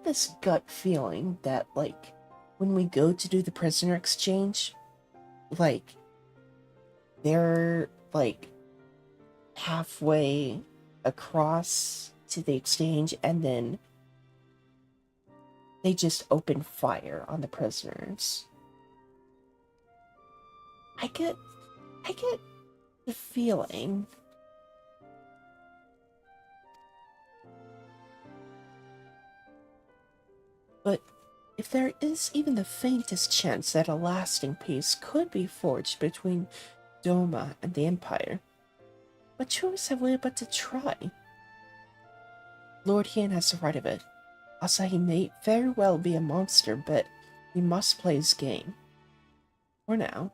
this gut feeling that, like, when we go to do the prisoner exchange, like, they're, like, halfway across to the exchange and then they just open fire on the prisoners. I get the feeling. But if there is even the faintest chance that a lasting peace could be forged between Doma and the Empire, what choice have we but to try? Lord Hien has the right of it. Asahi may very well be a monster, but we must play his game. For now.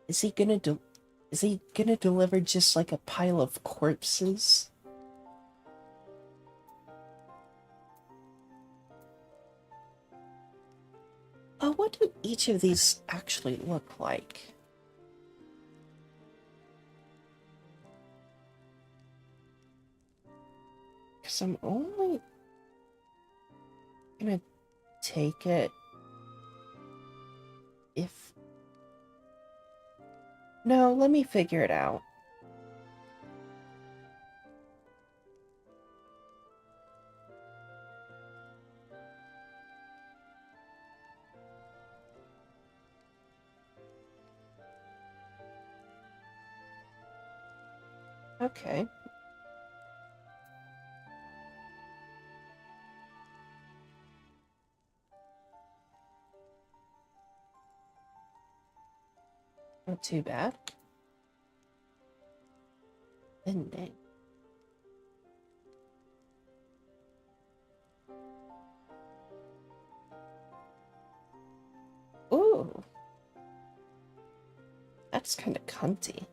Is he gonna deliver just like a pile of corpses? Oh, what do each of these actually look like? Because I'm only gonna take it if... No, let me figure it out. Okay. Not too bad. Ending. Ooh. That's kind of cunty.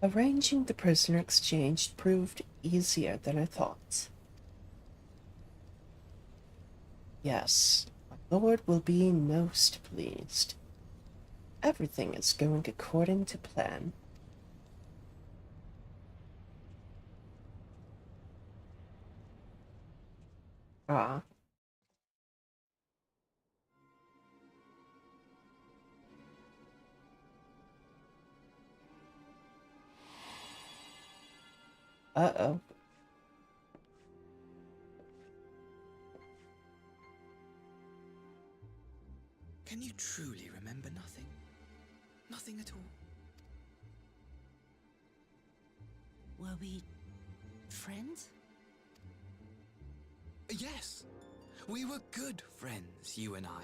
Arranging the prisoner exchange proved easier than I thought. Yes, my lord will be most pleased. Everything is going according to plan. Ah. Uh-oh. Can you truly remember nothing? Nothing at all? Were we friends? Yes! We were good friends, you and I.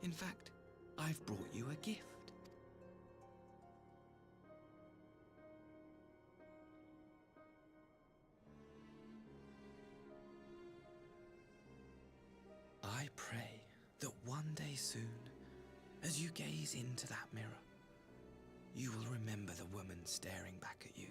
In fact, I've brought you a gift. I pray that one day soon, as you gaze into that mirror, you will remember the woman staring back at you.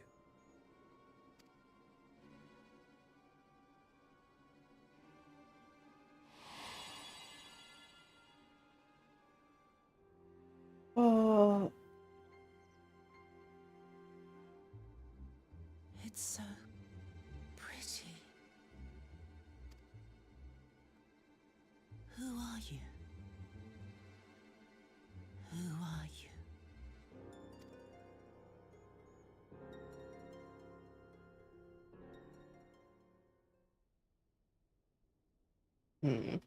Oh. It's so pretty. Who are you? Who are you? Hmm.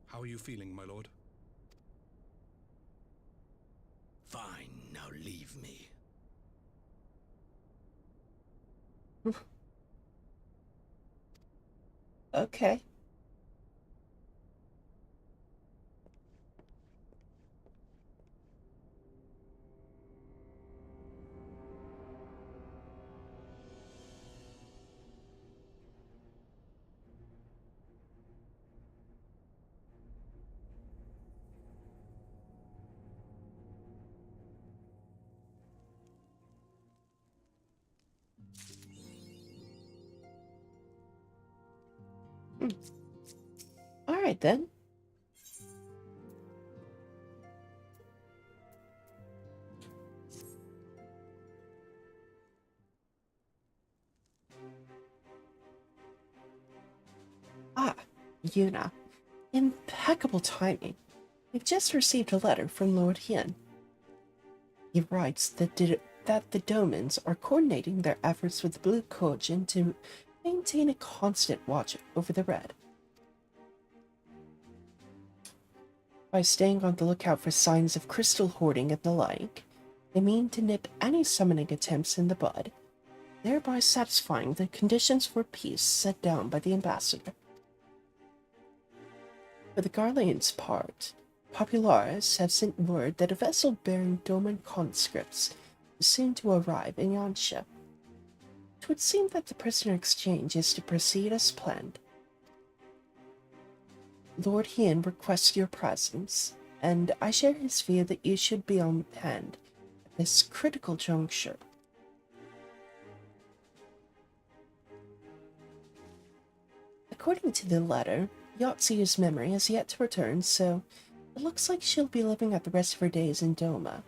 How are you feeling, my lord? Fine, now leave me. Okay. Hmm. All right then. Ah, Yuna. Impeccable timing. We've just received a letter from Lord Hien. He writes that the Domans are coordinating their efforts with the Blue Kojin to maintain a constant watch over the Red. By staying on the lookout for signs of crystal hoarding and the like, they mean to nip any summoning attempts in the bud, thereby satisfying the conditions for peace set down by the ambassador. For the Garlean's part, Populares have sent word that a vessel bearing Doman conscripts is soon to arrive in Yansha. It would seem that the prisoner exchange is to proceed as planned. Lord Hien requests your presence, and I share his view that you should be on hand at this critical juncture. According to the letter, Yatsu's memory has yet to return, so it looks like she'll be living out the rest of her days in Doma.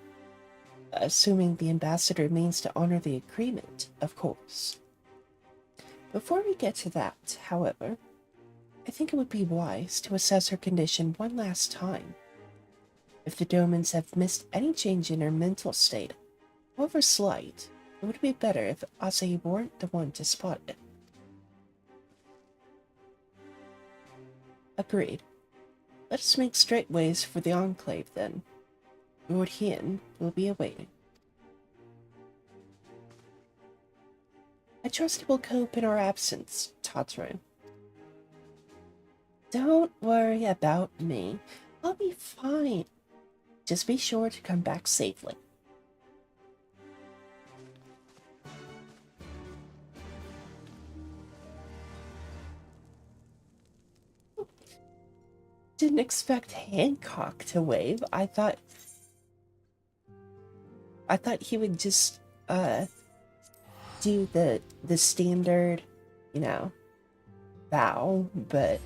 Assuming the ambassador means to honor the agreement, of course. Before we get to that, however, I think it would be wise to assess her condition one last time. If the Domans have missed any change in her mental state, however slight, it would be better if Asahi weren't the one to spot it. Agreed. Let us make straight ways for the Enclave, then. Lord Hien will be awaiting. I trust he will cope in our absence, Tataro. Don't worry about me. I'll be fine. Just be sure to come back safely. Didn't expect Hancock to wave. I thought he would just do the standard, bow, but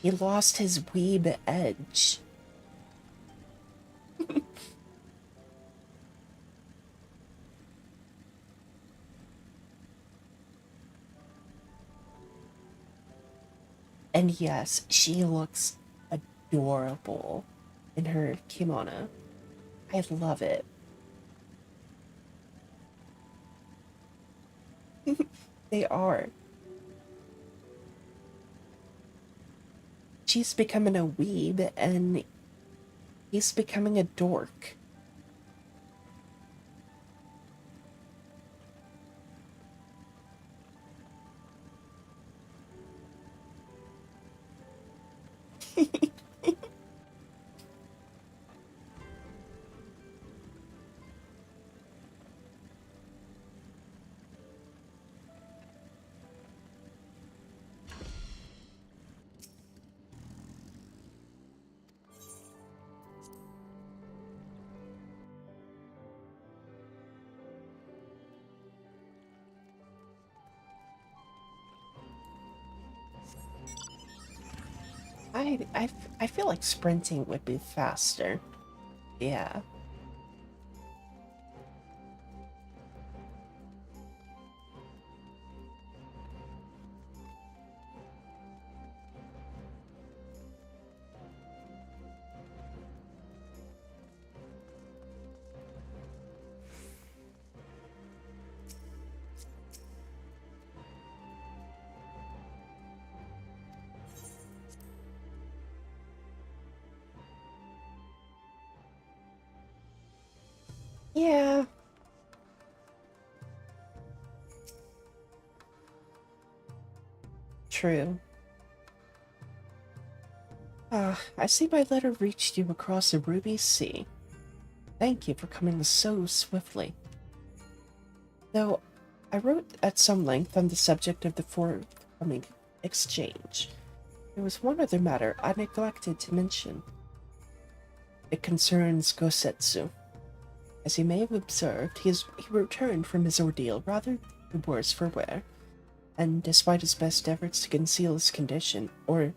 he lost his weeb edge. And yes, she looks adorable in her kimono. I love it. They are. She's becoming a weeb, and he's becoming a dork. I feel like sprinting would be faster. Yeah. Yeah. True. I see my letter reached you across the Ruby Sea. Thank you for coming so swiftly. Though I wrote at some length on the subject of the forthcoming exchange, there was one other matter I neglected to mention. It concerns Gosetsu. As you may have observed, he returned from his ordeal rather the worse for wear, and despite his best efforts to conceal his condition, or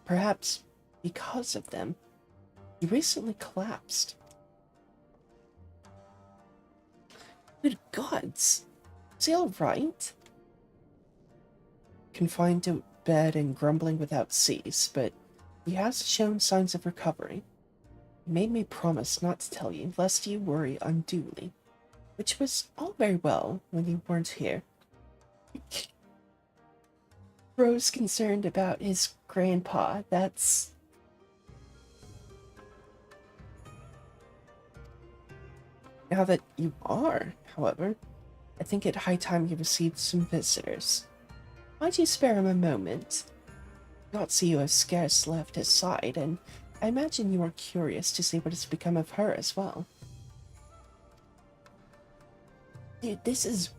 perhaps because of them, he recently collapsed. Good gods! Is he alright? Confined to bed and grumbling without cease, but he has shown signs of recovery. He made me promise not to tell you, lest you worry unduly, which was all very well when you weren't here. Rose concerned about his grandpa, that's... Now that you are, however, I think it high time you received some visitors. Might you spare him a moment? Yotsu you have scarce left his side, and I imagine you are curious to see what has become of her as well. Dude, this is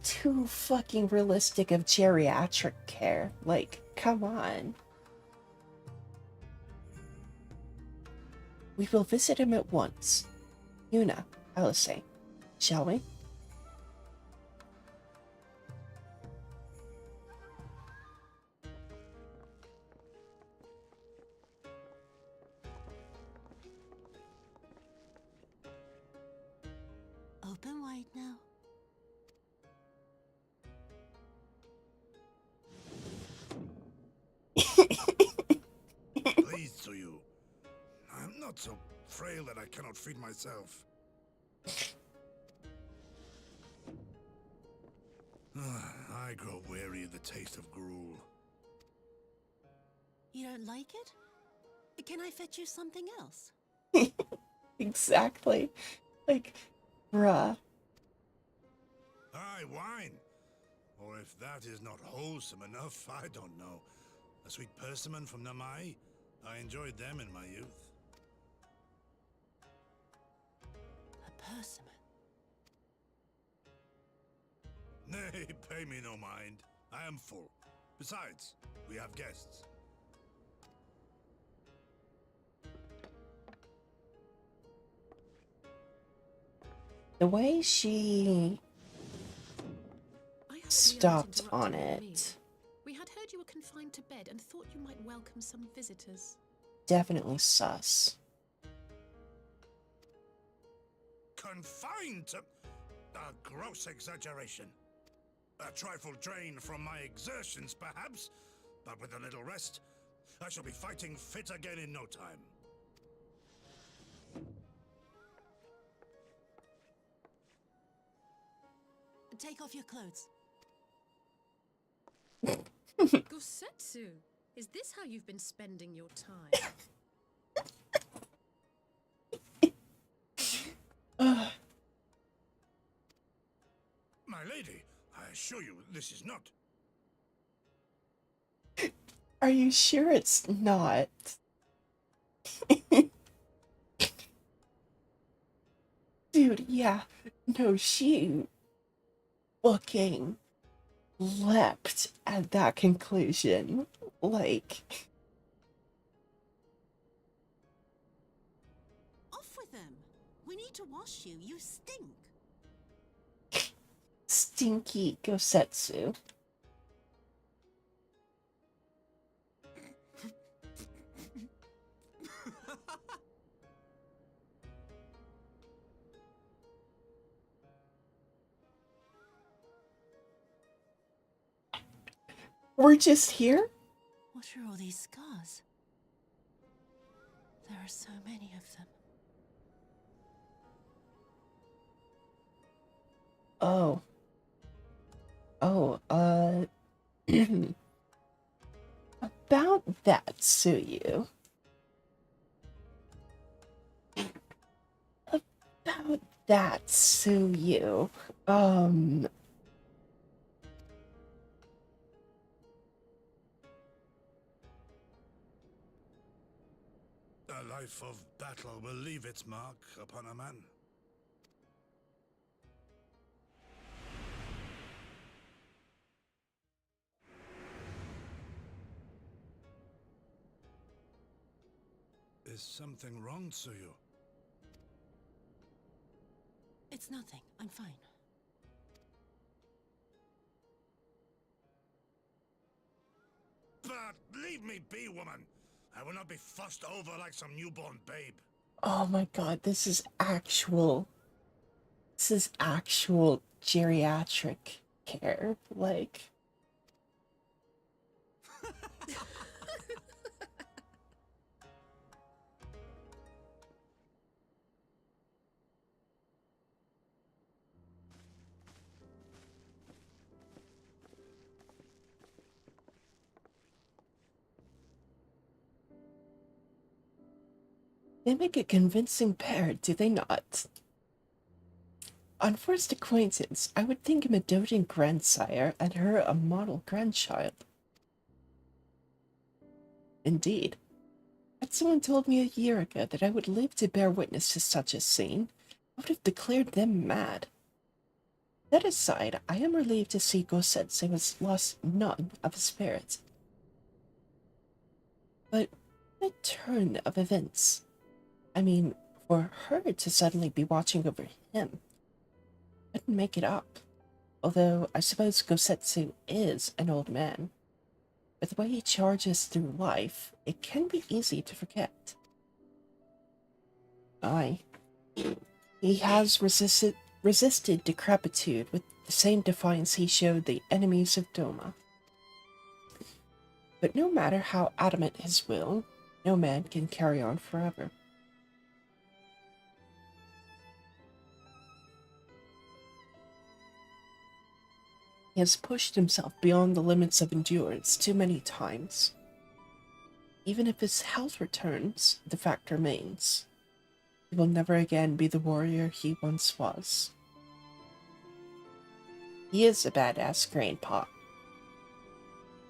too fucking realistic of geriatric care. Like, come on. We will visit him at once. Yuna, Alice, shall we? Open wide now. Please to you. I'm not so frail that I cannot feed myself. I grow weary of the taste of gruel. You don't like it? Can I fetch you something else? Exactly. Like, bruh. Aye, wine. Or if that is not wholesome enough, I don't know. A sweet persimmon from Namai? I enjoyed them in my youth. A persimmon? Nay, pay me no mind. I am full. Besides, we have guests. The way she stopped on it. We had heard you were confined to bed and thought you might welcome some visitors. Definitely sus. Confined to... A gross exaggeration. A trifle drained from my exertions, perhaps, but with a little rest, I shall be fighting fit again in no time. Take off your clothes. Gosetsu, is this how you've been spending your time? My lady, I assure you this is not... Are you sure it's not? Dude, yeah. No, she fucking leapt at that conclusion. Like... Off with them. We need to wash you. You stink. Stinky Gosetsu. We're just here? What are all these scars? There are so many of them. Oh. Oh, about that, Suyu. About that, Suyu. A life of battle will leave its mark upon a man. Is something wrong, Suyu? It's nothing. I'm fine. But leave me be, woman! I will not be fussed over like some newborn babe. Oh my god, this is actual. This is actual geriatric care. Like. They make a convincing pair, do they not? On first acquaintance, I would think him a doting grandsire and her a model grandchild. Indeed. Had someone told me a year ago that I would live to bear witness to such a scene, I would have declared them mad. That aside, I am relieved to see Gosetsu has lost none of his spirit. But the turn of events. I mean, for her to suddenly be watching over him, I couldn't make it up. Although I suppose Gosetsu is an old man. With the way he charges through life, it can be easy to forget. Aye. He has resisted decrepitude with the same defiance he showed the enemies of Doma. But no matter how adamant his will, no man can carry on forever. He has pushed himself beyond the limits of endurance too many times. Even if his health returns, the fact remains. He will never again be the warrior he once was. He is a badass grandpa.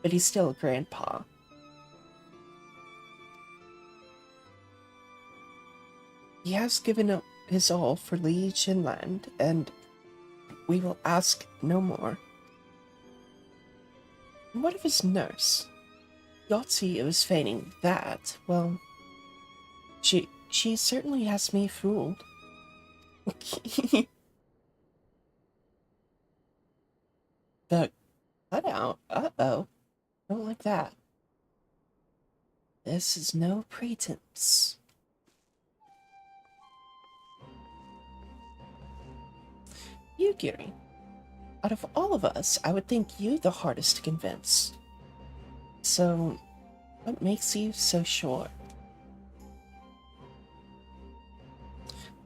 But he's still a grandpa. He has given up his all for liege and land, and we will ask no more. And what of his nurse? Yotzi was feigning that. Well, she certainly has me fooled. The cutout? Uh-oh. Don't like that. This is no pretense. Yugiri, out of all of us, I would think you the hardest to convince. So, what makes you so sure?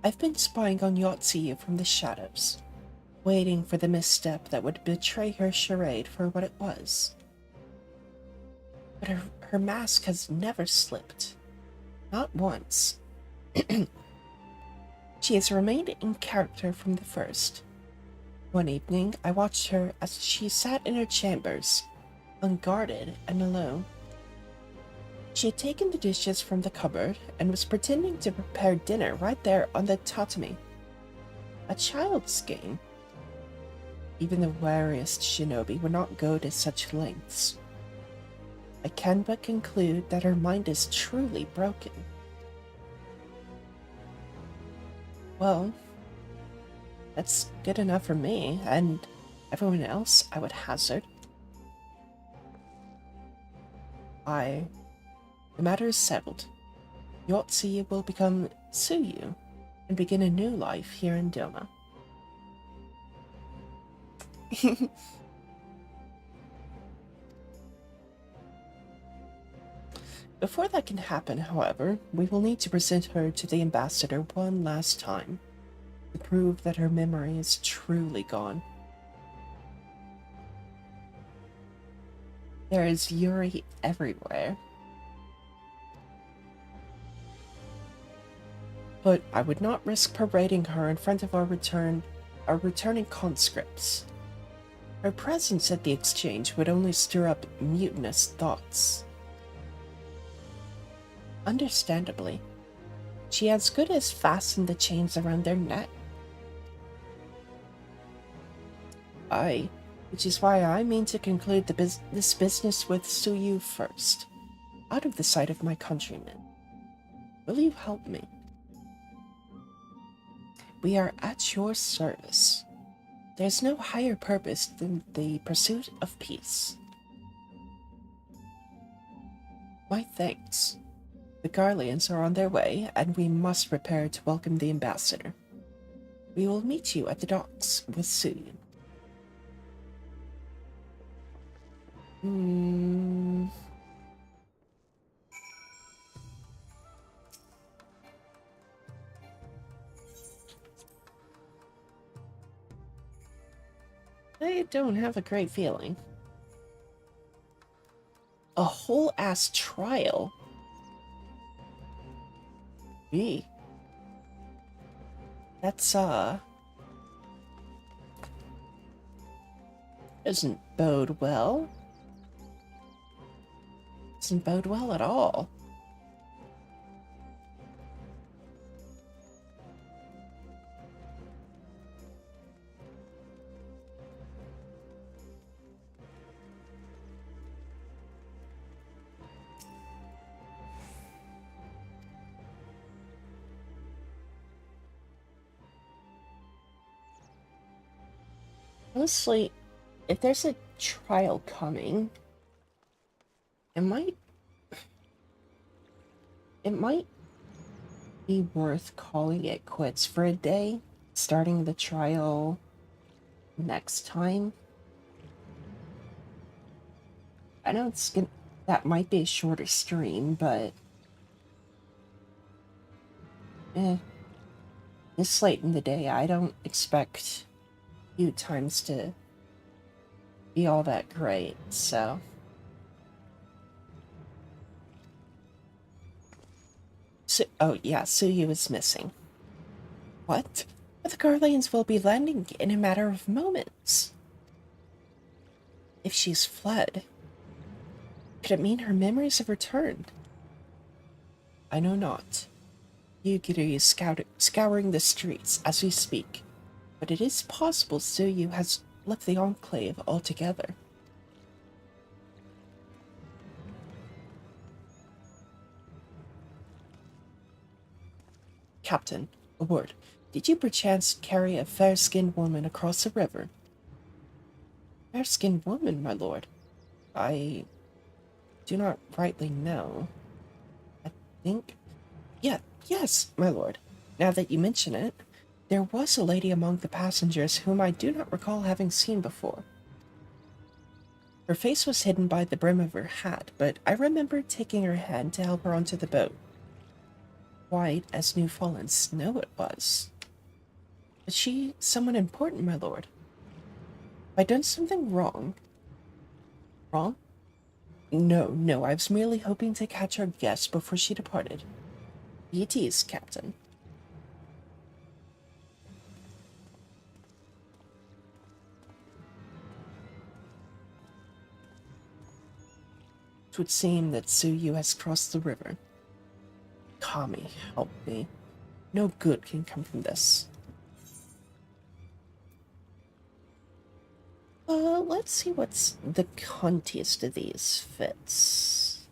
I've been spying on Yotzi from the shadows, waiting for the misstep that would betray her charade for what it was. But her mask has never slipped. Not once. She has remained in character from the first. One evening, I watched her as she sat in her chambers, unguarded and alone. She had taken the dishes from the cupboard and was pretending to prepare dinner right there on the tatami. A child's game. Even the wariest shinobi would not go to such lengths. I can but conclude that her mind is truly broken. Well, that's good enough for me, and everyone else, I would hazard. The matter is settled. Yotzi will become Suyu and begin a new life here in Doma. Before that can happen, however, we will need to present her to the ambassador one last time to prove that her memory is truly gone. There is Yuri everywhere. But I would not risk parading her in front of our returning conscripts. Her presence at the exchange would only stir up mutinous thoughts. Understandably, she as good as fastened the chains around their neck. Aye, which is why I mean to conclude this business with Suyu first, out of the sight of my countrymen. Will you help me? We are at your service. There's no higher purpose than the pursuit of peace. My thanks. The Garleans are on their way, and we must prepare to welcome the ambassador. We will meet you at the docks with Suyu. I don't have a great feeling. A whole ass trial? Gee. That's, doesn't bode well. Doesn't bode well at all. Honestly, if there's a trial coming, it might be worth calling it quits for a day, starting the trial next time. I know that might be a shorter stream, but this late in the day, I don't expect queue times to be all that great, so. Oh yeah, Suyu is missing. What? But the Garleans will be landing in a matter of moments. If she's fled, could it mean her memories have returned? I know not. Yugiri is scouring the streets as we speak, but it is possible Suyu has left the Enclave altogether. Captain, a word. Did you perchance carry a fair-skinned woman across the river? Fair-skinned woman, my lord? I do not rightly know. I think... yes, my lord. Now that you mention it, there was a lady among the passengers whom I do not recall having seen before. Her face was hidden by the brim of her hat, but I remember taking her hand to help her onto the boat. White as new-fallen snow it was. Was she someone important, my lord? Have I done something wrong? Wrong? No, I was merely hoping to catch our guest before she departed. Be at ease, Captain. It would seem that Suyu has crossed the river. Kami, help me. No good can come from this. Let's see what's the cuntiest of these fits.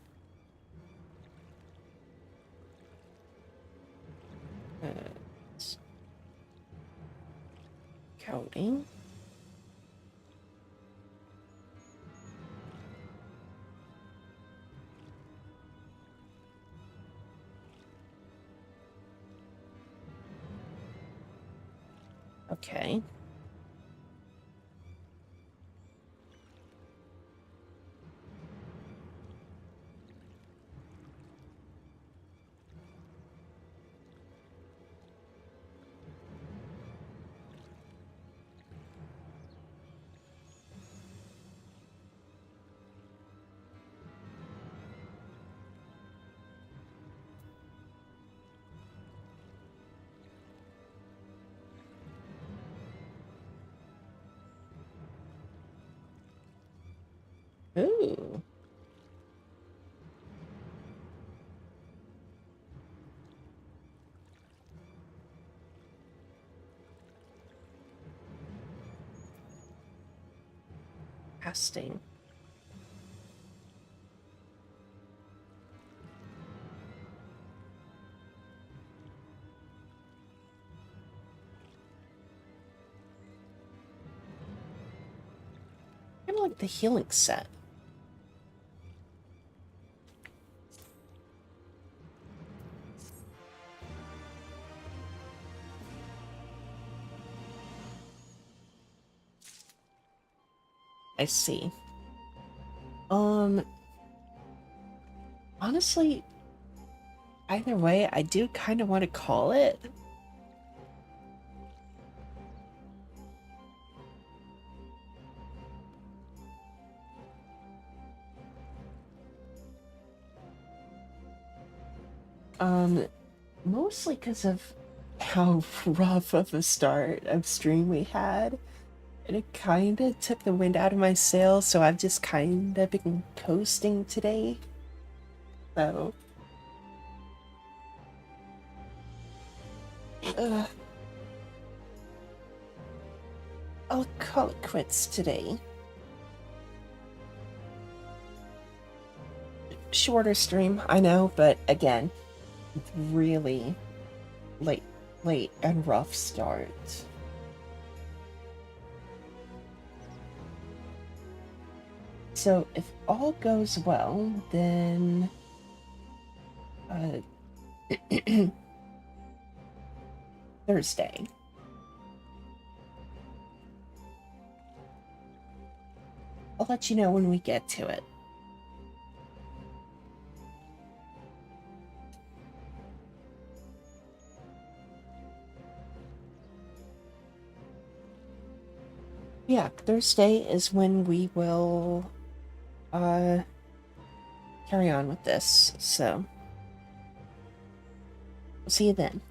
Counting. Okay. Ooh. Casting. Kind of like the healing set. I see. Honestly, either way, I do kind of want to call it. Mostly because of how rough of a start of stream we had. And it kind of took the wind out of my sails, so I've just kind of been coasting today. So... I'll call it quits today. Shorter stream, I know, but again, really late and rough start. So if all goes well, then Thursday. I'll let you know when we get to it. Yeah, Thursday is when we will carry on with this, so we'll see you then.